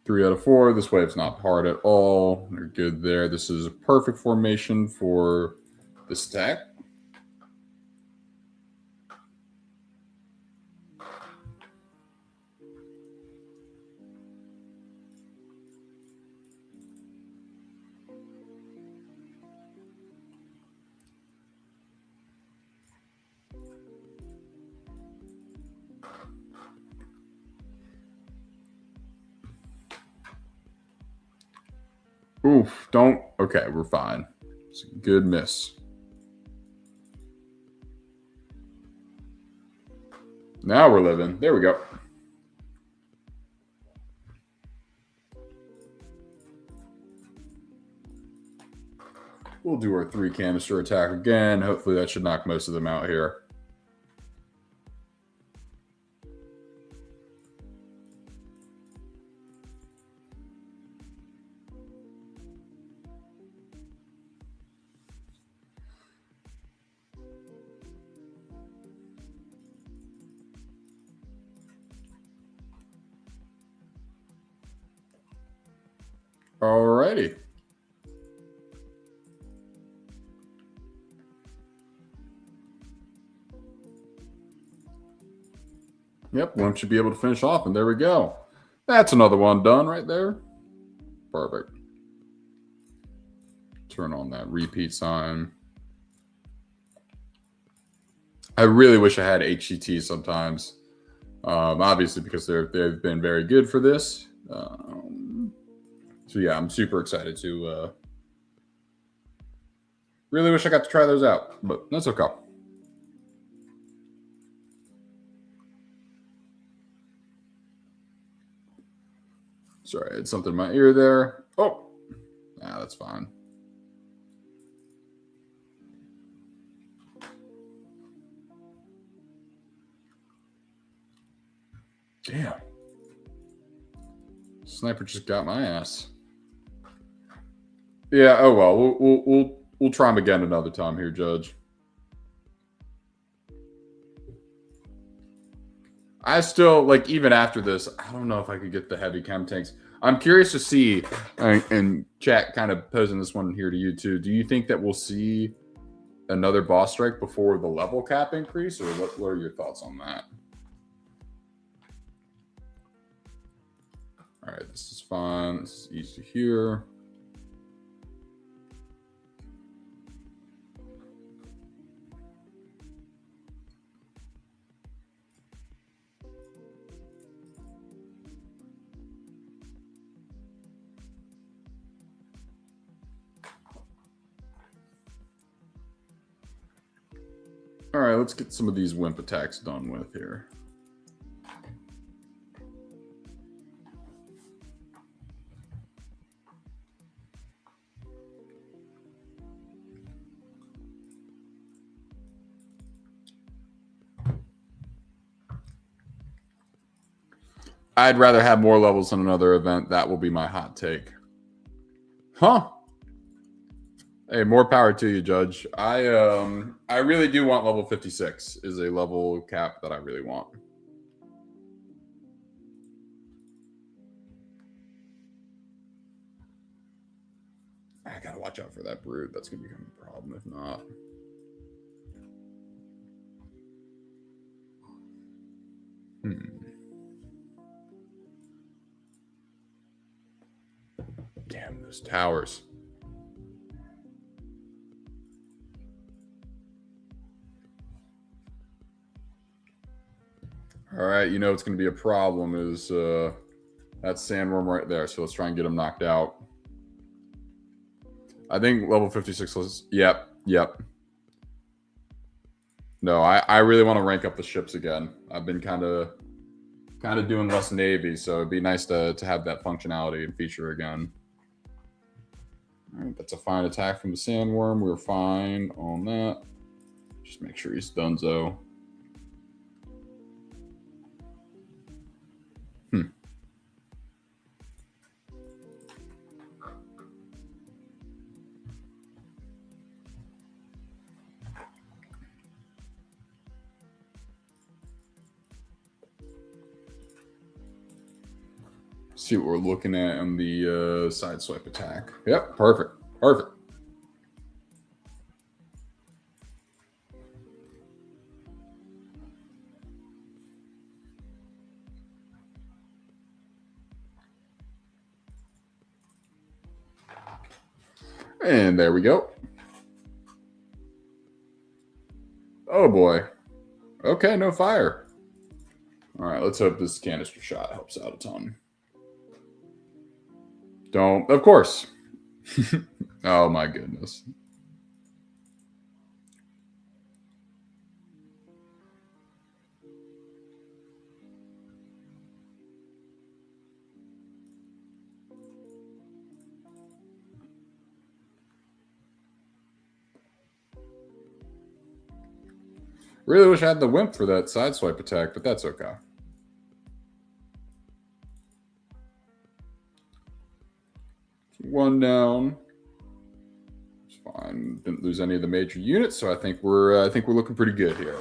Three out of 4. This wave's not hard at all. They're good there. This is a perfect formation for this attack. Oof, don't. Okay, we're fine. It's a good miss. Now we're living. There we go. We'll do our 3 canister attack again. Hopefully that should knock most of them out here. Alrighty. Yep, one should be able to finish off, and there we go. That's another one done right there. Perfect. Turn on that repeat sign. I really wish I had HCT sometimes. Obviously, because they've been very good for this. So yeah, I'm super excited to. Really wish I got to try those out, but that's okay. Sorry, I had something in my ear there. Oh, nah, that's fine. Damn. Sniper just got my ass. Yeah, oh well. We'll try him again another time here, Judge. I still, like, even after this, I don't know if I could get the heavy chem tanks. I'm curious to see, and chat kind of posing this one here to you too. Do you think that we'll see another boss strike before the level cap increase, or what are your thoughts on that? All right, this is fine. This is easy here. All right, let's get some of these wimp attacks done with here. I'd rather have more levels than another event. That will be my hot take. Huh? Hey, more power to you, Judge. I really do want level 56 is a level cap that I really want. I gotta watch out for that brood. That's gonna become a problem if not. Damn those towers. All right, you know it's going to be a problem is that sandworm right there. So let's try and get him knocked out. I think level 56 was... Yep. No, I really want to rank up the ships again. I've been kind of doing less Navy, so it'd be nice to have that functionality and feature again. All right, that's a fine attack from the sandworm. We're fine on that. Just make sure he's donezo. See what we're looking at on the side swipe attack. Yep, perfect. And there we go. Oh boy. Okay, no fire. All right, let's hope this canister shot helps out a ton. Don't, of course. Oh my goodness. Really wish I had the wimp for that side swipe attack, but that's okay. One down. It's fine. Didn't lose any of the major units, so I think we're looking pretty good here.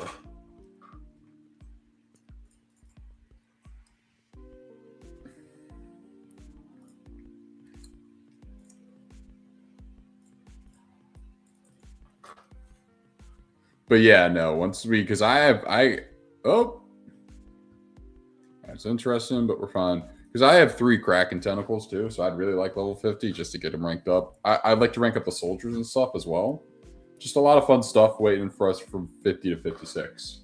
But yeah, no, once we, because oh, that's interesting, but we're fine. Because I have 3 Kraken tentacles too, so I'd really like level 50 just to get them ranked up. I'd like to rank up the soldiers and stuff as well. Just a lot of fun stuff waiting for us from 50 to 56.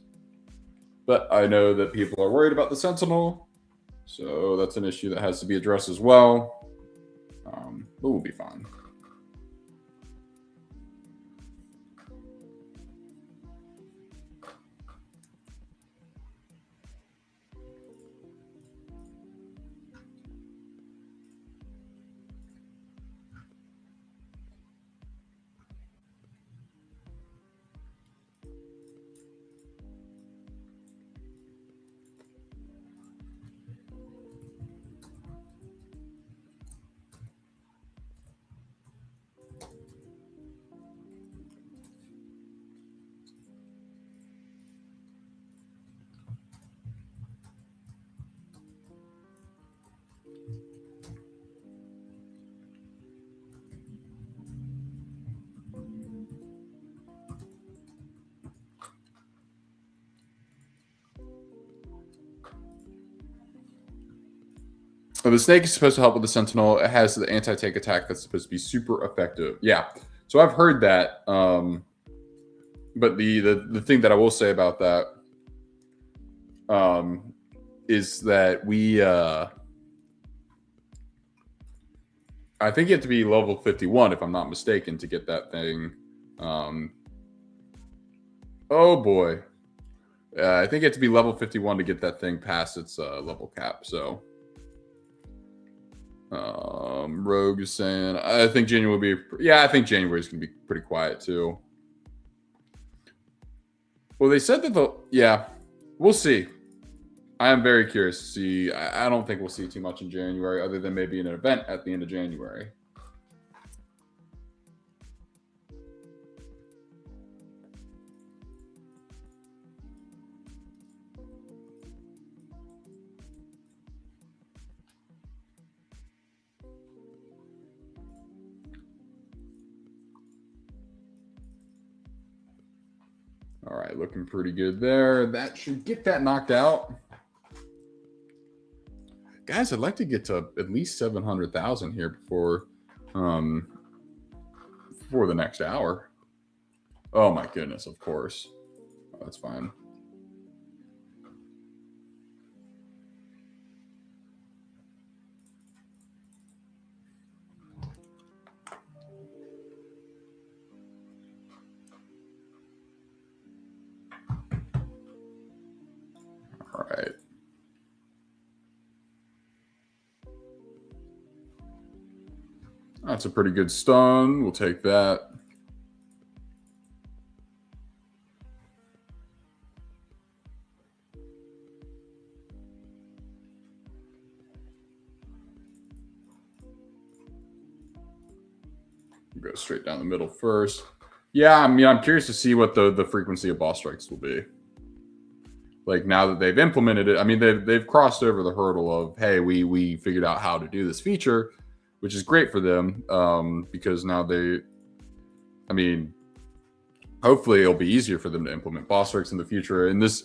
But I know that people are worried about the Sentinel, so that's an issue that has to be addressed as well. But we'll be fine. The snake is supposed to help with the sentinel. It has the anti-tank attack that's supposed to be super effective. Yeah, so I've heard that. But the thing that I will say about that is that we I think you have to be level 51 if I'm not mistaken to get that thing. Oh boy, I think you have to be level 51 to get that thing past its level cap. So. Rogue is saying, I think January will be, I think January is going to be pretty quiet too. Well, they said that we'll see. I am very curious to see. I don't think we'll see too much in January, other than maybe an event at the end of January. All right, looking pretty good there. That should get that knocked out. Guys, I'd like to get to at least 700,000 here before the next hour. Oh my goodness, of course. Oh, that's fine. All right. That's a pretty good stun. We'll take that. Go straight down the middle first. Yeah, I mean, I'm curious to see what the frequency of boss strikes will be. Like, now that they've implemented it, I mean, they've crossed over the hurdle of, hey, we figured out how to do this feature, which is great for them, because now I mean, hopefully it'll be easier for them to implement boss strikes in the future. And this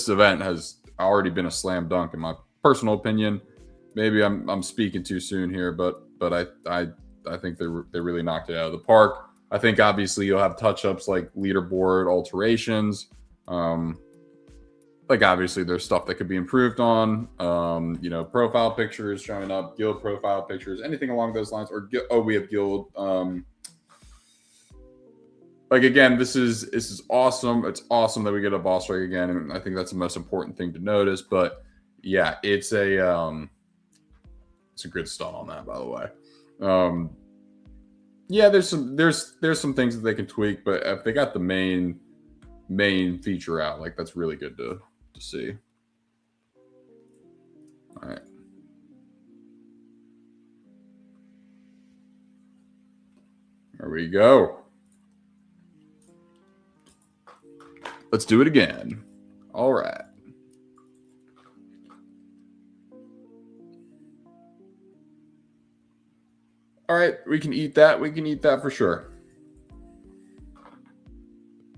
event has already been a slam dunk in my personal opinion. Maybe I'm speaking too soon here, but I think they really knocked it out of the park. I think obviously you'll have touch-ups like leaderboard alterations. Like, obviously there's stuff that could be improved on. Profile pictures showing up, guild profile pictures, anything along those lines. Or we have guild. Like, again, this is awesome. It's awesome that we get a boss strike again, and I think that's the most important thing to notice. But yeah, it's a good stun on that, by the way. Yeah, there's some things that they can tweak, but if they got the main feature out, like, that's really good to see. All right. There we go. Let's do it again. All right. All right, we can eat that. We can eat that for sure.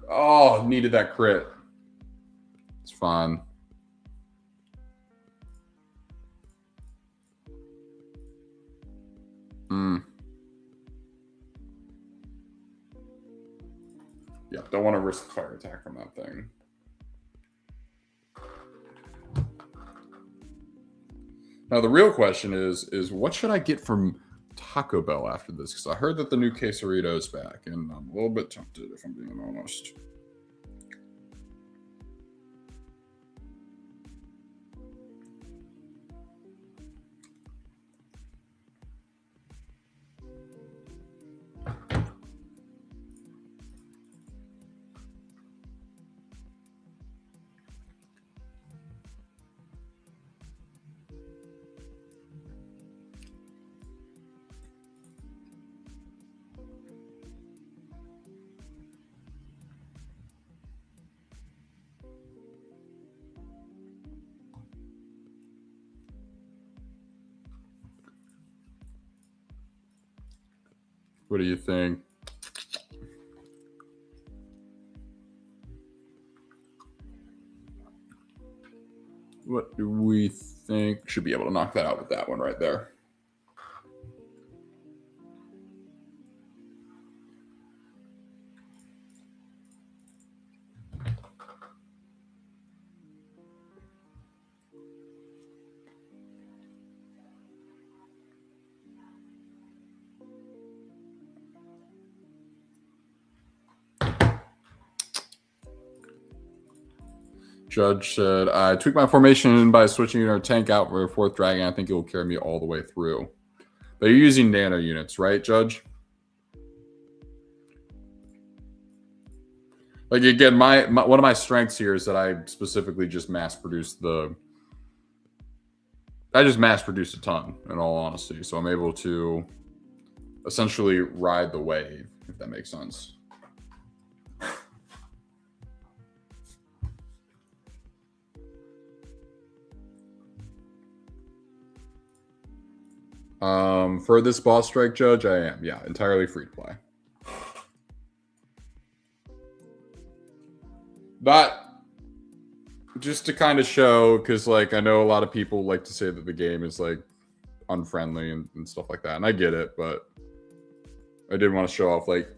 Oh, needed that crit. It's fine. Yeah, don't want to risk fire attack from that thing. Now the real question is what should I get from Taco Bell after this? Because I heard that the new quesarito is back, and I'm a little bit tempted, if I'm being honest. What do you think? What do we think? Should be able to knock that out with that one right there. Judge said, I tweaked my formation by switching our tank out for a fourth dragon. I think it will carry me all the way through. But you're using nano units, right, Judge? Like, again, my one of my strengths here is that I specifically just mass produce the I just mass produced a ton, in all honesty, so I'm able to essentially ride the wave, if that makes sense. For this boss strike, Judge, I am, yeah, entirely free to play. But just to kind of show, because like I know a lot of people like to say that the game is like unfriendly and stuff like that, and I get it, but I did want to show off like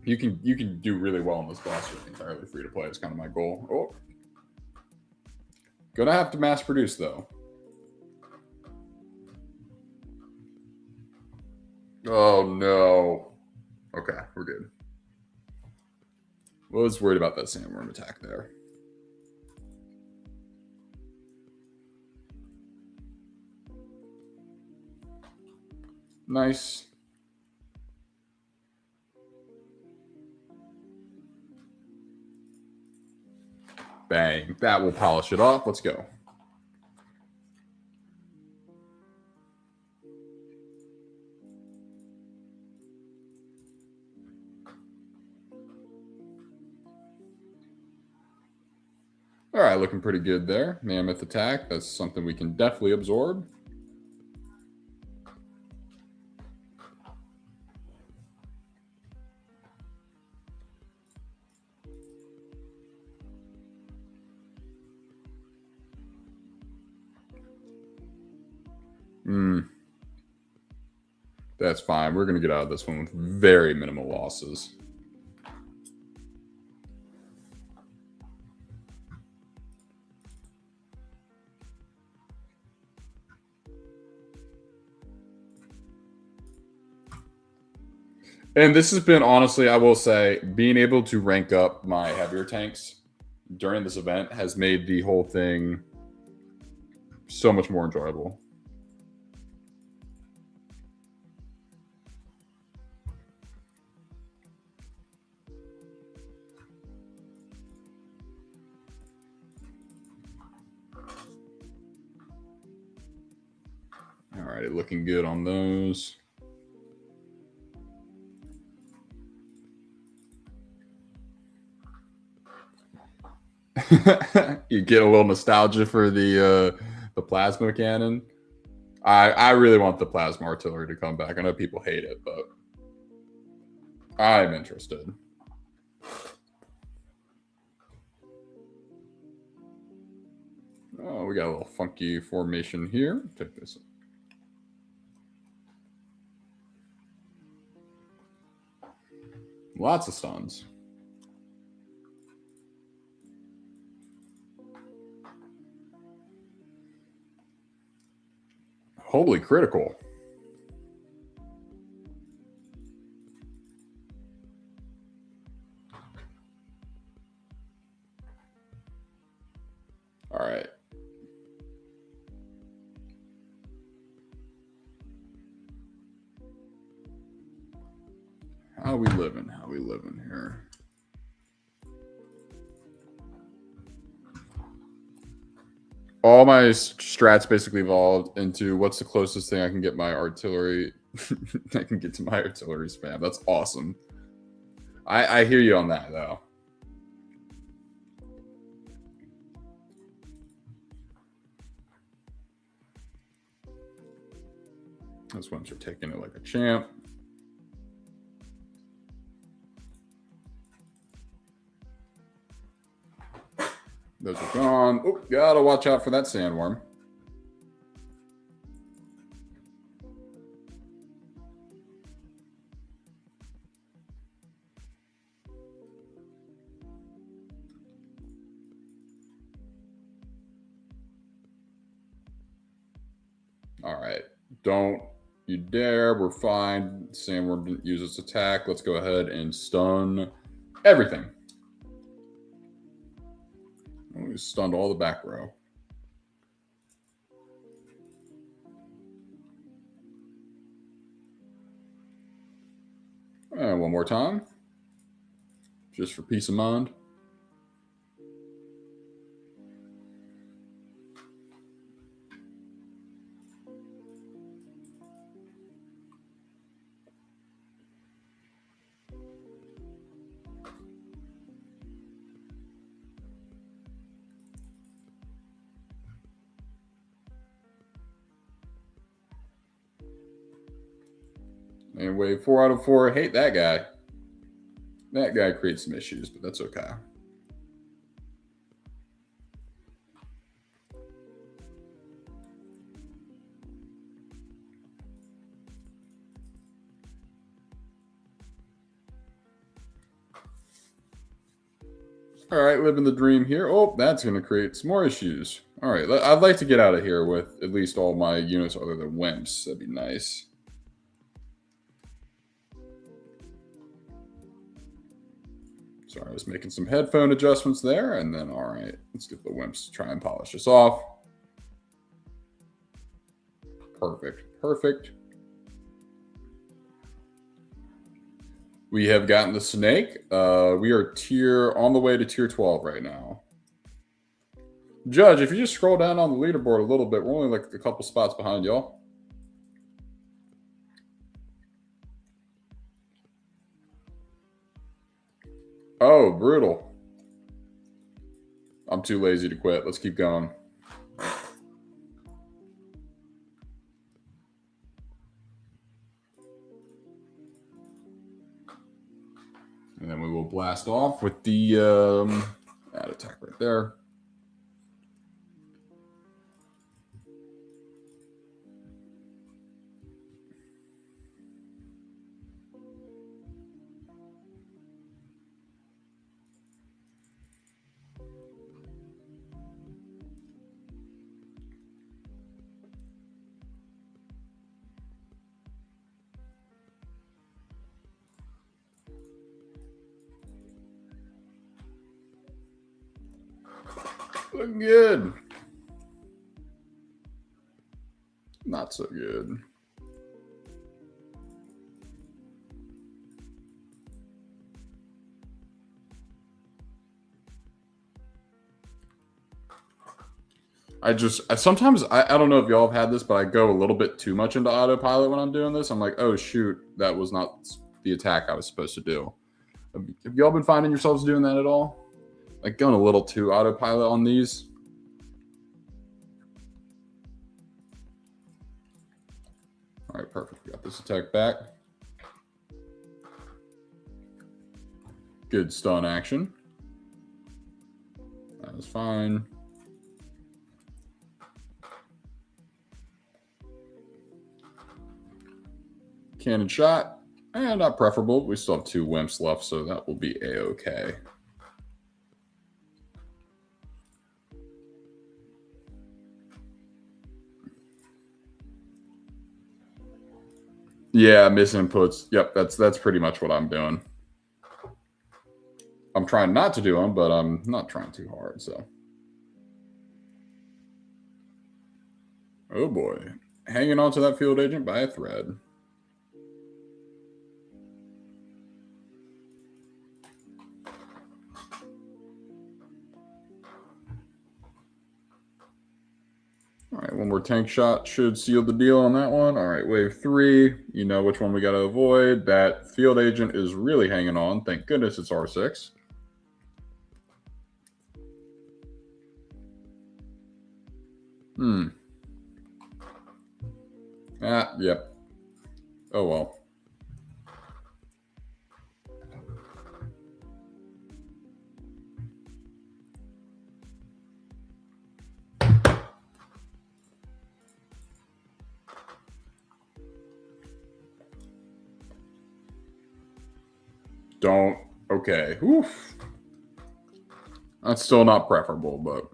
you can do really well in this boss with entirely free to play. It's kind of my goal. Oh, gonna have to mass produce though. Oh no. Okay, we're good. Was worried about that sandworm attack there. Nice. Bang. That will polish it off. Let's go. All right, looking pretty good there. Mammoth attack. That's something we can definitely absorb. That's fine. We're going to get out of this one with very minimal losses. And this has been, honestly, I will say, being able to rank up my heavier tanks during this event has made the whole thing so much more enjoyable. All right, looking good on those. You get a little nostalgia for the plasma cannon. I really want the plasma artillery to come back. I know people hate it, but I'm interested. Oh, we got a little funky formation here. Take this. Lots of stuns. Holy critical. All right. How we living? How we living here? All my strats basically evolved into what's the closest thing I can get my artillery. I can get to my artillery spam. That's awesome. I hear you on that though. Those ones are taking it like a champ. Those are gone. Oh, gotta watch out for that sandworm. All right. Don't you dare. We're fine. Sandworm didn't use its attack. Let's go ahead and stun everything. We stunned all the back row. And one more time. Just for peace of mind. And wave 4 out of 4. Hate that guy. That guy creates some issues, but that's okay. All right, living the dream here. Oh, that's going to create some more issues. All right, I'd like to get out of here with at least all my units other than wimps. That'd be nice. Sorry, I was making some headphone adjustments there, and then, all right, let's get the wimps to try and polish this off. Perfect, perfect. We have gotten the snake. We are on the way to tier 12 right now. Judge, if you just scroll down on the leaderboard a little bit, we're only like a couple spots behind y'all. Oh, brutal. I'm too lazy to quit. Let's keep going. And then we will blast off with the that attack right there. Looking good. Not so good. Sometimes I don't know if y'all have had this, but I go a little bit too much into autopilot when I'm doing this. I'm like, oh shoot, that was not the attack I was supposed to do. Have y'all been finding yourselves doing that at all? Like going a little too autopilot on these? All right, perfect. Got this attack back. Good stun action. That was fine. Cannon shot. Not preferable. We still have 2 wimps left, so that will be a-okay. Yeah, misinputs. Yep, that's pretty much what I'm doing. I'm trying not to do them, but I'm not trying too hard, so. Oh boy. Hanging on to that field agent by a thread. All right, one more tank shot should seal the deal on that one. All right, wave 3. You know which one we got to avoid. That field agent is really hanging on. Thank goodness it's R6. Yep. Oh well. Don't. Okay. Oof. That's still not preferable, but.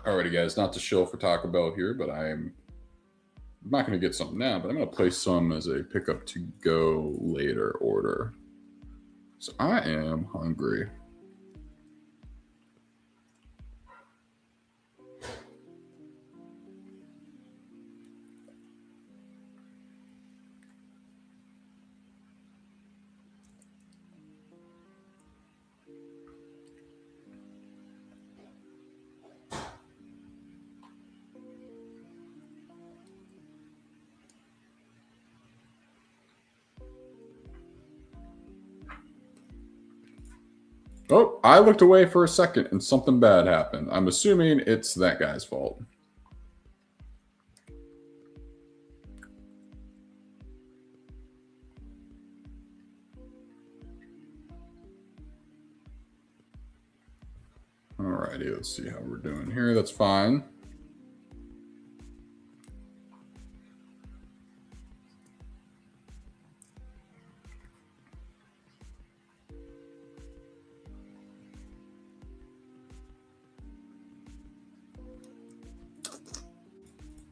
Alrighty, guys, not to shill for Taco Bell here, but I'm not going to get some now, but I'm going to place some as a pickup to go later order. So I am hungry. Oh, I looked away for a second and something bad happened. I'm assuming it's that guy's fault. Alrighty, let's see how we're doing here. That's fine.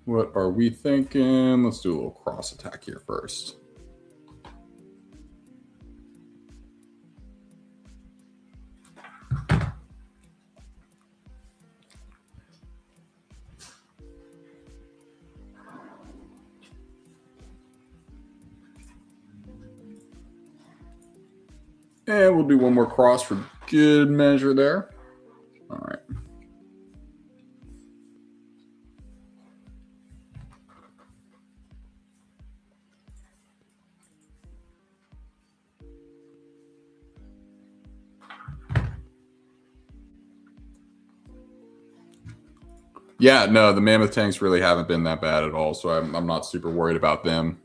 What are we thinking? Let's do a little cross attack here first. And we'll do one more cross for good measure there. All right. Yeah, no, the mammoth tanks really haven't been that bad at all, so I'm not super worried about them,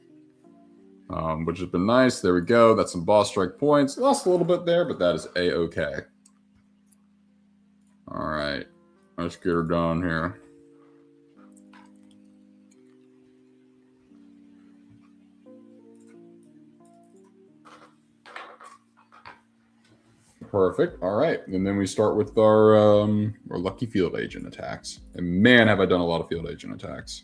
which has been nice. There we go. That's some boss strike points. Lost a little bit there, but that is A-okay. All right, let's get her done here. Perfect. All right, and then we start with our lucky field agent attacks. And man, have I done a lot of field agent attacks.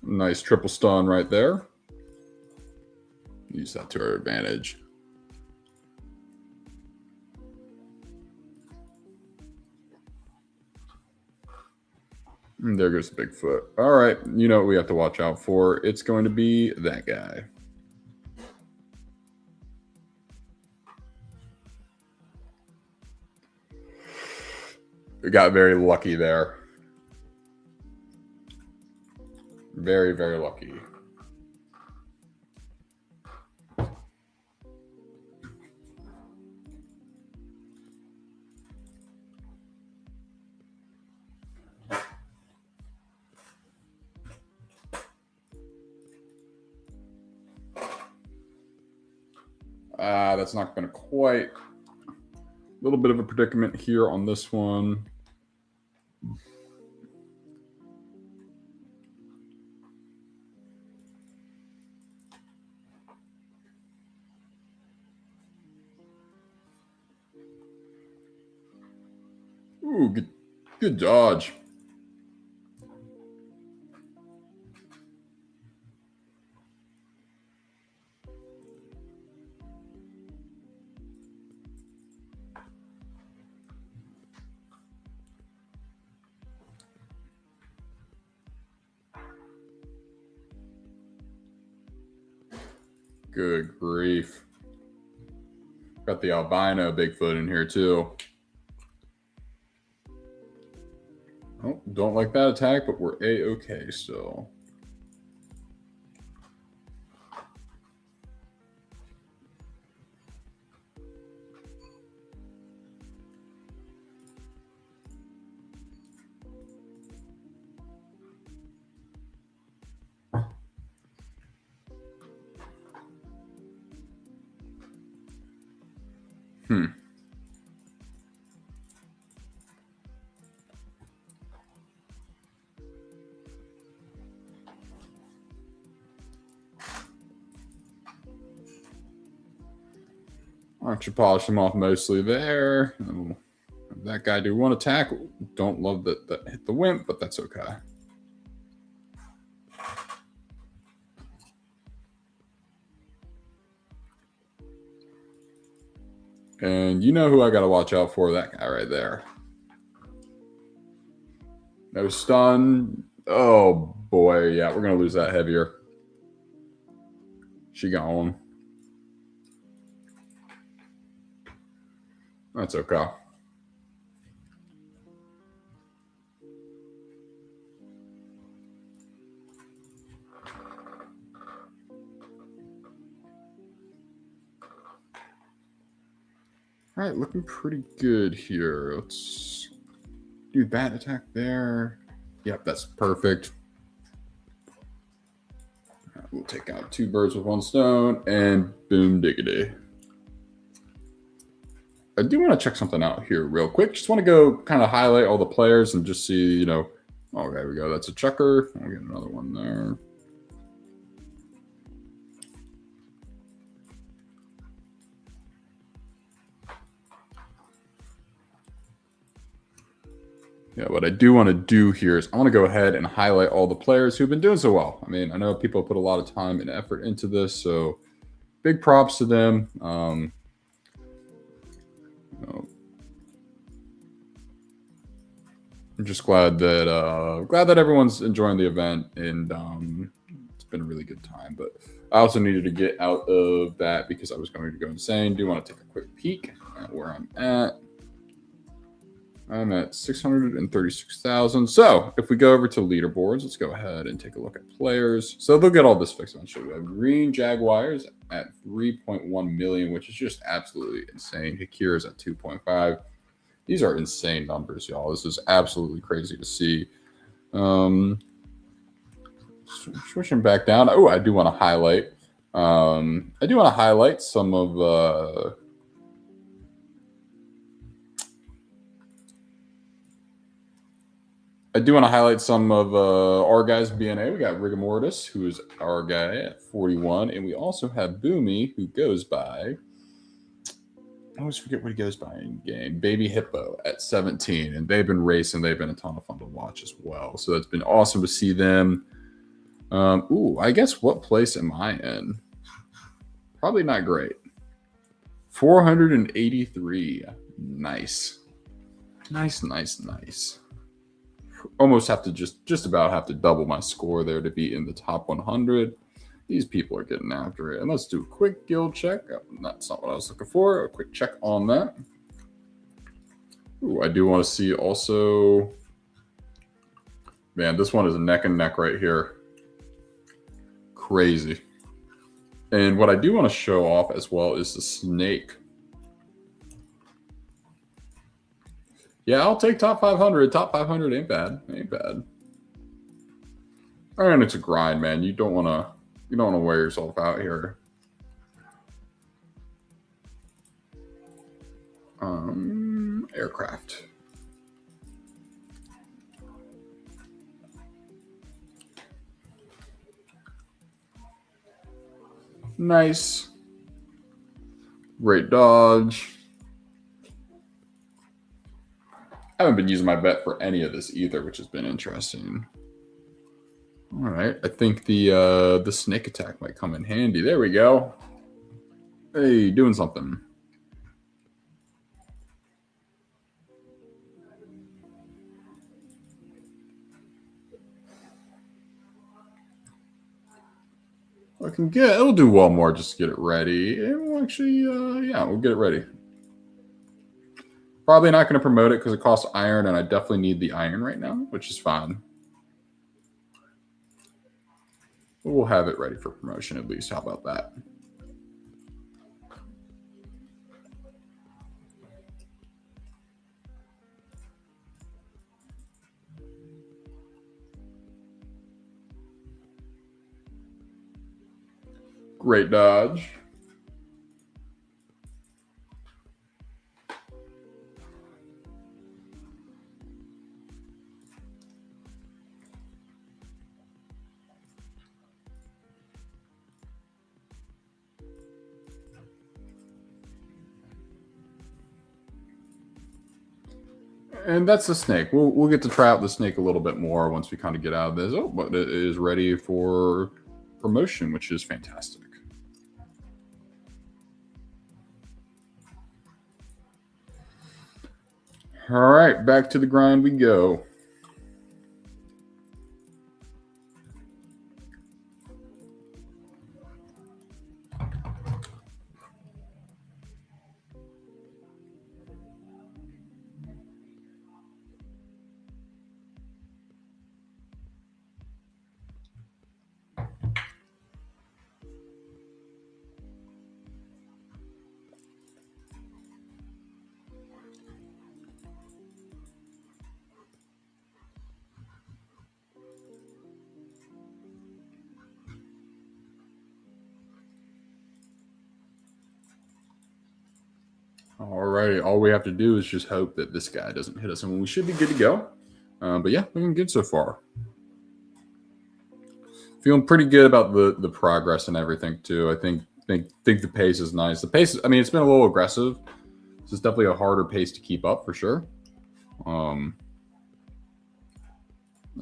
Nice triple stun right there. Use that to our advantage. And there goes Bigfoot. All right, you know what we have to watch out for. It's going to be that guy. We got very lucky there. Very, very lucky. That's not going to quite. A little bit of a predicament here on this one. Ooh, good dodge. Good grief. Got the albino Bigfoot in here too. Oh, don't like that attack, but we're A-okay still. I should polish him off mostly there. That guy do one attack. Don't love that hit the wimp, but that's okay. And you know who I got to watch out for? That guy right there. No stun. Oh, boy. Yeah, we're going to lose that heavier. She gone. That's okay. All right, looking pretty good here. Let's do that attack there. Yep, that's perfect. We'll take out 2 birds with 1 stone, and boom diggity. I do want to check something out here real quick. Just want to go kind of highlight all the players and just see, oh, there we go. That's a checker. I'll get another one there. Yeah, what I do want to do here is I want to go ahead and highlight all the players who've been doing so well. I mean, I know people put a lot of time and effort into this, so big props to them. I'm just glad that everyone's enjoying the event, and it's been a really good time. But I also needed to get out of that because I was going to go insane. Do want to take a quick peek at where I'm at. I'm at 636,000. So if we go over to leaderboards, let's go ahead and take a look at players. So they'll get all this fixed eventually. We have Green Jaguars at 3.1 million, which is just absolutely insane. Hakira's at 2.5. These are insane numbers, y'all. This is absolutely crazy to see. Switching back down. Oh, I do want to highlight. Some of our guys BNA. We got Rigamortis, who is our guy at 41, and we also have Boomy, who goes by, I always forget what he goes by in game, Baby Hippo at 17, and they've been racing. They've been a ton of fun to watch as well. So it's been awesome to see them. I guess what place am I in? Probably not great. 483. Nice. Almost have to just about have to double my score there to be in the top 100. These people are getting after it. And let's do a quick guild check. That's not what I was looking for. A quick check on that. Ooh, I do want to see also, man, this one is neck and neck right here. Crazy. And what I do want to show off as well is the snake. Yeah, I'll take top 500. Top 500 ain't bad. And it's a grind, man. You don't want to wear yourself out here. Aircraft. Nice. Great dodge. I haven't been using my vet for any of this either, which has been interesting. All right, I think the snake attack might come in handy. There we go. Hey, doing something. It'll do well more just to get it ready. It will actually, we'll get it ready. Probably not going to promote it because it costs iron, and I definitely need the iron right now, which is fine. But we'll have it ready for promotion at least. How about that? Great dodge. And that's the snake. We'll get to try out the snake a little bit more once we kind of get out of this. Oh, but it is ready for promotion, which is fantastic. All right, back to the grind we go. Alrighty, all we have to do is just hope that this guy doesn't hit us, and we should be good to go. But yeah, looking good so far. Feeling pretty good about the progress and everything too. I think the pace is nice. The pace, I mean, it's been a little aggressive. So it's definitely a harder pace to keep up for sure. And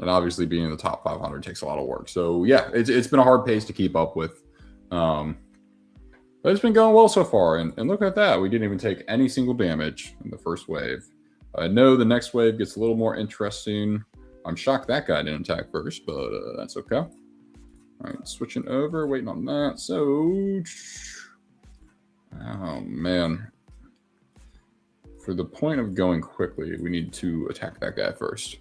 obviously being in the top 500 takes a lot of work. So yeah, it's been a hard pace to keep up with. But it's been going well so far. And look at that. We didn't even take any single damage in the first wave. I know the next wave gets a little more interesting. I'm shocked that guy didn't attack first, but that's okay. All right, switching over, waiting on that. So, oh man. For the point of going quickly, we need to attack that guy first.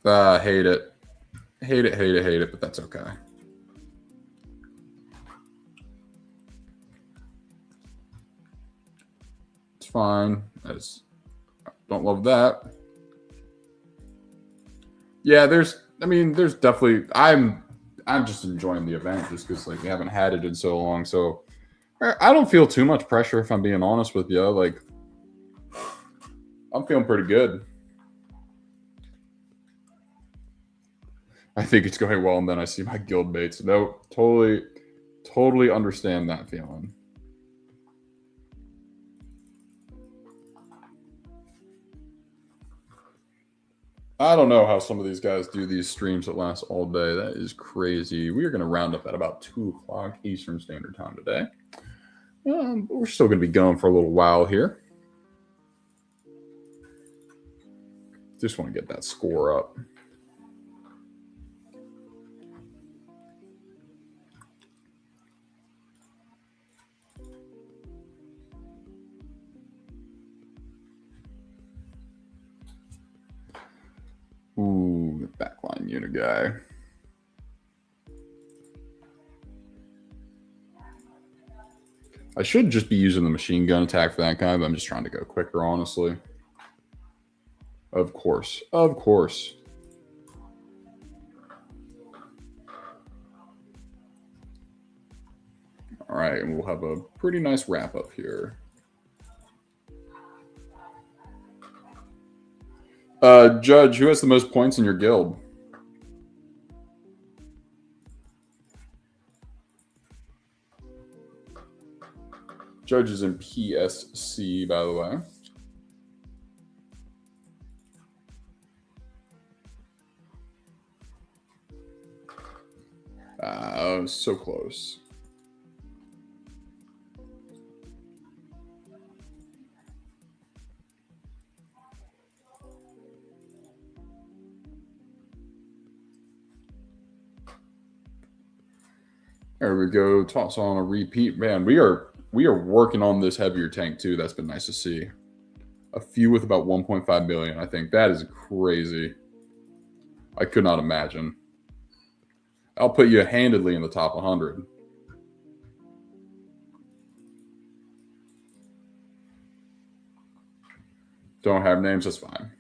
Hate it. Hate it, but that's okay. It's fine. I don't love that. Yeah, there's definitely, I'm just enjoying the event just because like we haven't had it in so long. So I don't feel too much pressure if I'm being honest with you. Like I'm feeling pretty good. I think it's going well, and then I see my guild mates. No, totally understand that feeling. I don't know how some of these guys do these streams that last all day. That is crazy. We are going to round up at about 2 o'clock Eastern Standard Time today. We're still going to be going for a little while here. Just want to get that score up. Ooh, the backline unit guy. I should just be using the machine gun attack for that guy, but I'm just trying to go quicker, honestly. Of course. All right, and we'll have a pretty nice wrap up here. Judge, who has the most points in your guild? Judge is in PSC, by the way. So close. There we go. Toss on a repeat. Man, we are working on this heavier tank too. That's been nice to see. A few with about 1.5 billion. I think that is crazy. I could not imagine. I'll put you handedly in the top 100. Don't have names, that's fine.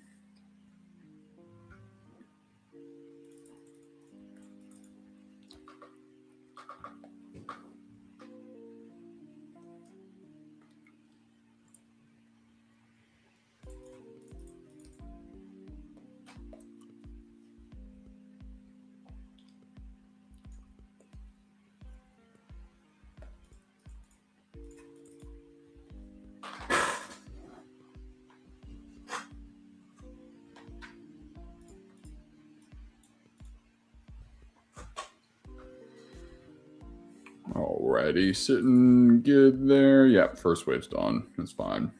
Alrighty, sitting good there. Yep, first wave's done. That's fine.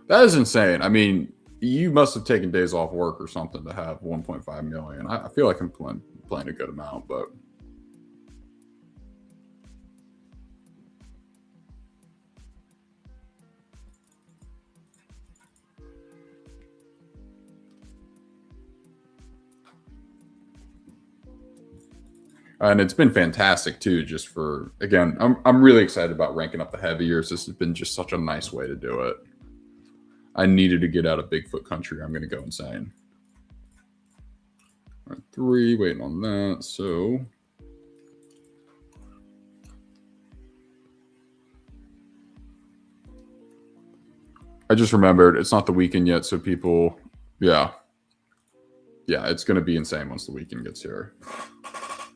That is insane. I mean, you must have taken days off work or something to have 1.5 million. I feel like I'm playing a good amount, but and it's been fantastic too. Just for again, I'm really excited about ranking up the heaviers. This has been just such a nice way to do it. I needed to get out of Bigfoot country. I'm going to go insane. All right, 3, waiting on that. So I just remembered it's not the weekend yet. So people, yeah, it's going to be insane once the weekend gets here.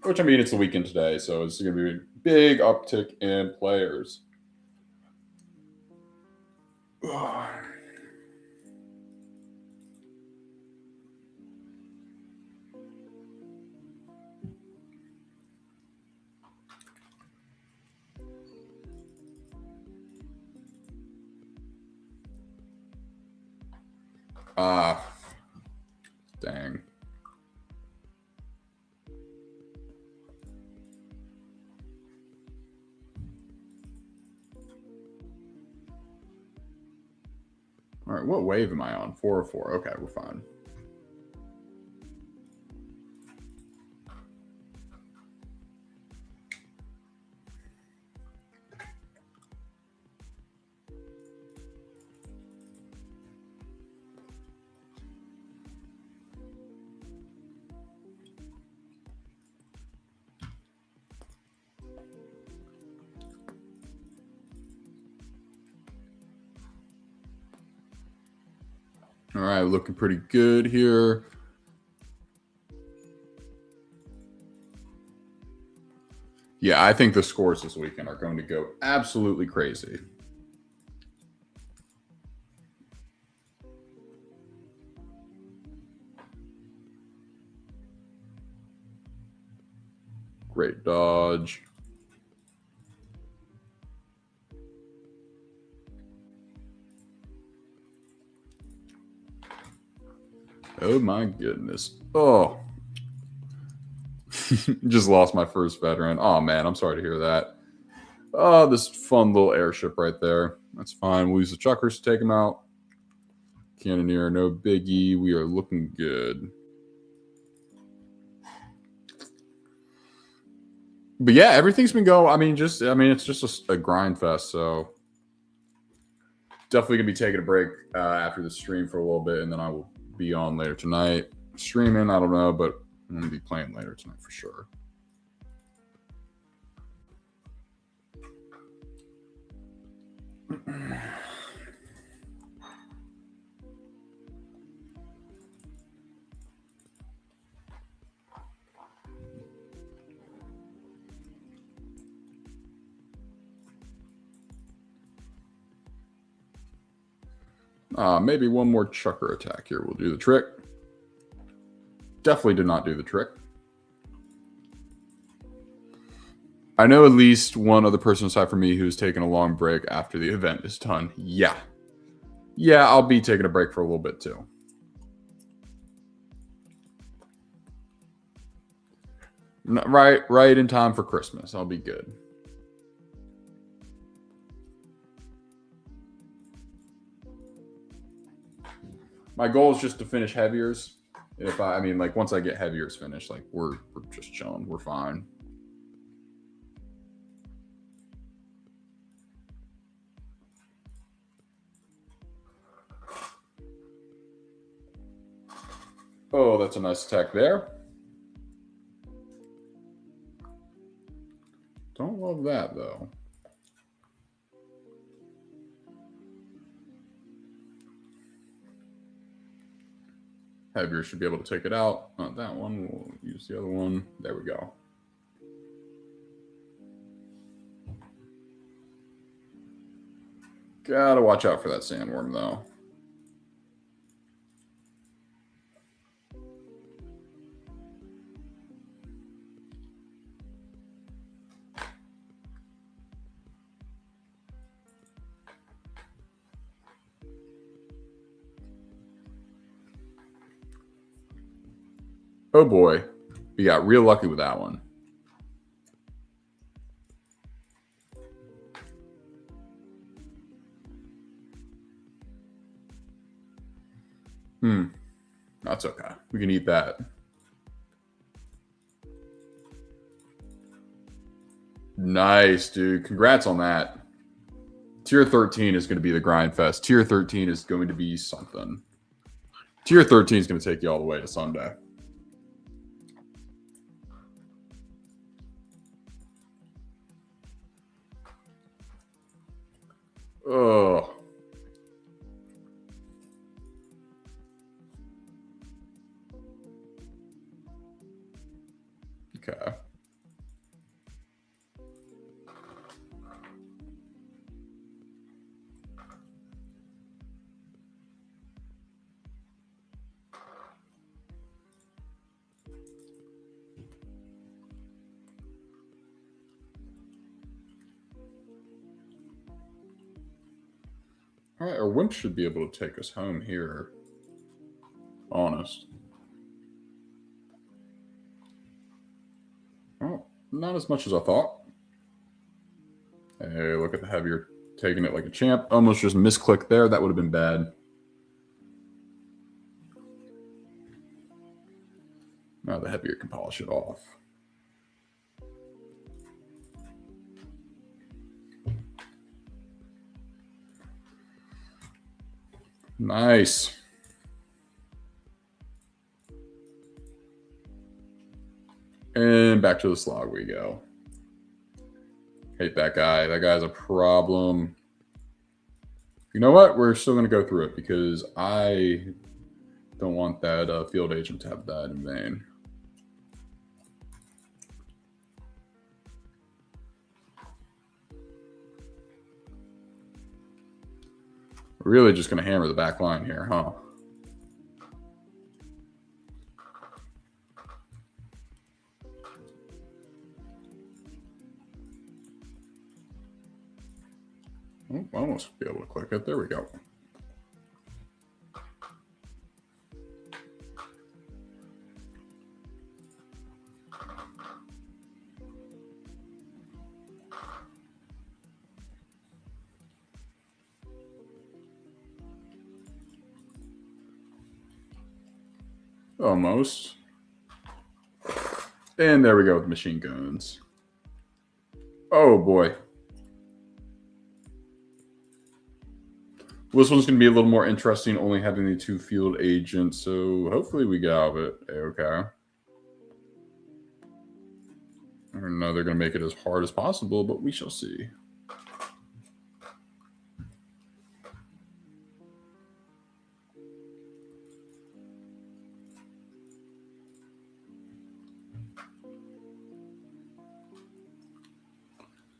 Which, I mean, it's the weekend today, so it's going to be a big uptick in players. Dang. All right, what wave am I on? 404. Okay, we're fine. All right, looking pretty good here. Yeah, I think the scores this weekend are going to go absolutely crazy. Great dodge. Oh my goodness. Oh. Just lost my first veteran. Oh man, I'm sorry to hear that. Oh, this fun little airship right there. That's fine. We'll use the chuckers to take him out. Cannoneer, no biggie. We are looking good. But yeah, everything's been going. I mean, it's just a grind fest. So definitely gonna be taking a break after the stream for a little bit, and then I will be on later tonight. Streaming, I don't know, but I'm gonna be playing later tonight for sure. Maybe one more chucker attack here will do the trick. Definitely did not do the trick. I know at least one other person aside from me who's taking a long break after the event is done. Yeah, I'll be taking a break for a little bit too. Right in time for Christmas. I'll be good. My goal is just to finish heaviers. Once I get heaviers finished, like we're just chilling. We're fine. Oh, that's a nice attack there. Don't love that though. Heavier should be able to take it out. Not that one. We'll use the other one. There we go. Gotta watch out for that sandworm though. Oh boy, we got real lucky with that one. That's okay. We can eat that. Nice, dude. Congrats on that. Tier 13 is going to be the grind fest. Tier 13 is going to be something. Tier 13 is going to take you all the way to Sunday. Oh. Okay. All right, our wimp should be able to take us home here. Honest. Oh, not as much as I thought. Hey, look at the heavier taking it like a champ. Almost just misclick there. That would have been bad. Now the heavier can polish it off. Nice. And back to the slog we go. Hate that guy. That guy's a problem. You know what? We're still going to go through it because I don't want that field agent to have that in vain. We're really just going to hammer the back line here, huh? Oh, almost be able to click it. There we go. Almost. And there we go with machine guns. Oh boy. This one's going to be a little more interesting, only having the 2 field agents. So hopefully we get out of it. Okay. I don't know they're going to make it as hard as possible, but we shall see.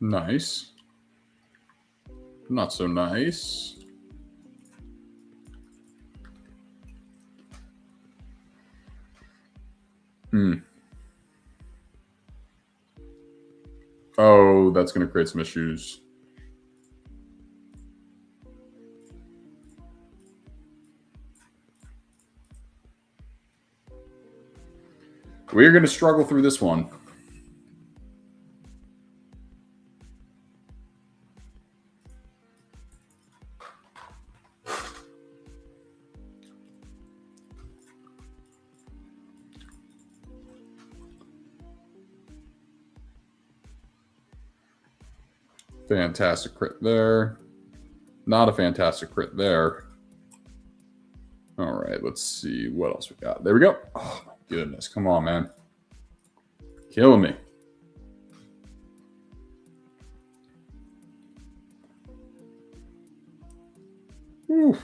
Nice. Not so nice. Oh, that's going to create some issues. We're going to struggle through this one. Fantastic crit there. Not a fantastic crit there. All right, let's see what else we got. There we go. Oh, my goodness. Come on, man. Killing me. Whew.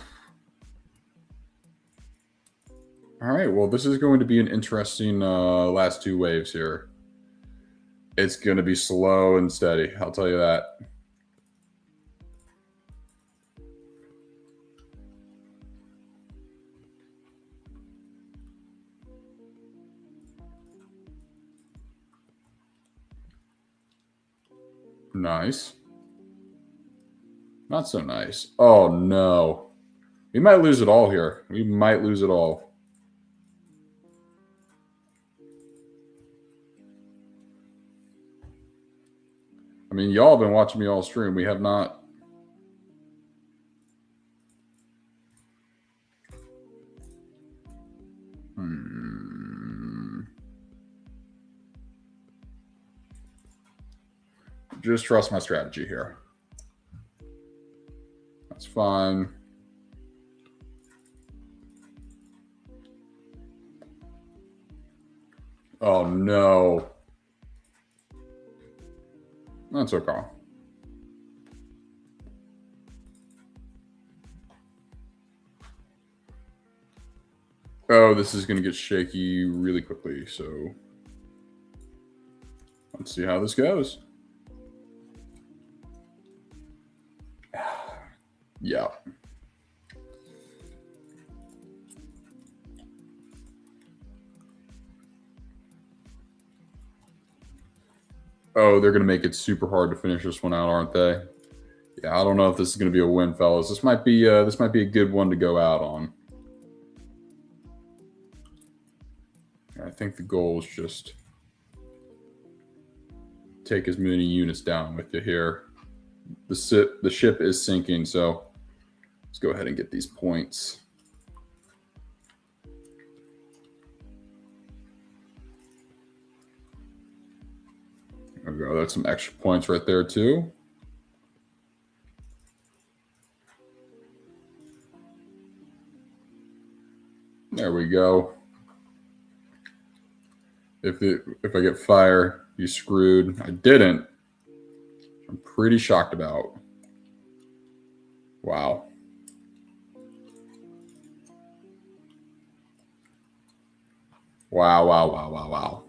All right, well, this is going to be an interesting last 2 waves here. It's going to be slow and steady. I'll tell you that. Nice. Not so nice. Oh, no. We might lose it all here. We might lose it all. I mean, y'all have been watching me all stream. We have not. Just trust my strategy here. It's fine. Oh, no. That's okay. Oh, this is going to get shaky really quickly, so let's see how this goes. Yeah. Oh, they're going to make it super hard to finish this one out, aren't they? Yeah, I don't know if this is going to be a win, fellas. This might be a good one to go out on. I think the goal is just take as many units down with you here. The ship is sinking, so let's go ahead and get these points. There we go. That's some extra points right there too. There we go. If I get fire, you screwed. I didn't. I'm pretty shocked about. Wow. Wow.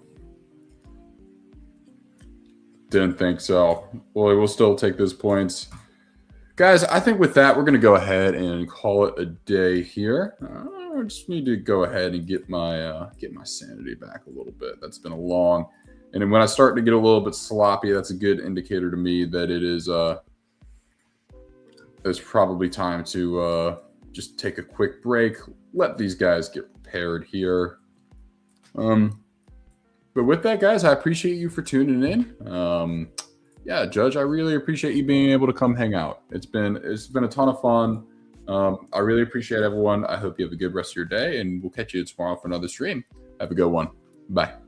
Didn't think so. Well, we'll still take those points. Guys, I think with that, we're going to go ahead and call it a day here. I just need to go ahead and get my sanity back a little bit. That's been a long, and when I start to get a little bit sloppy, that's a good indicator to me that it is it's probably time to just take a quick break, let these guys get prepared here. But with that, guys, I appreciate you for tuning in. Yeah, Judge, I really appreciate you being able to come hang out. It's been a ton of fun. I really appreciate everyone. I hope you have a good rest of your day, and we'll catch you tomorrow for another stream. Have a good one. Bye.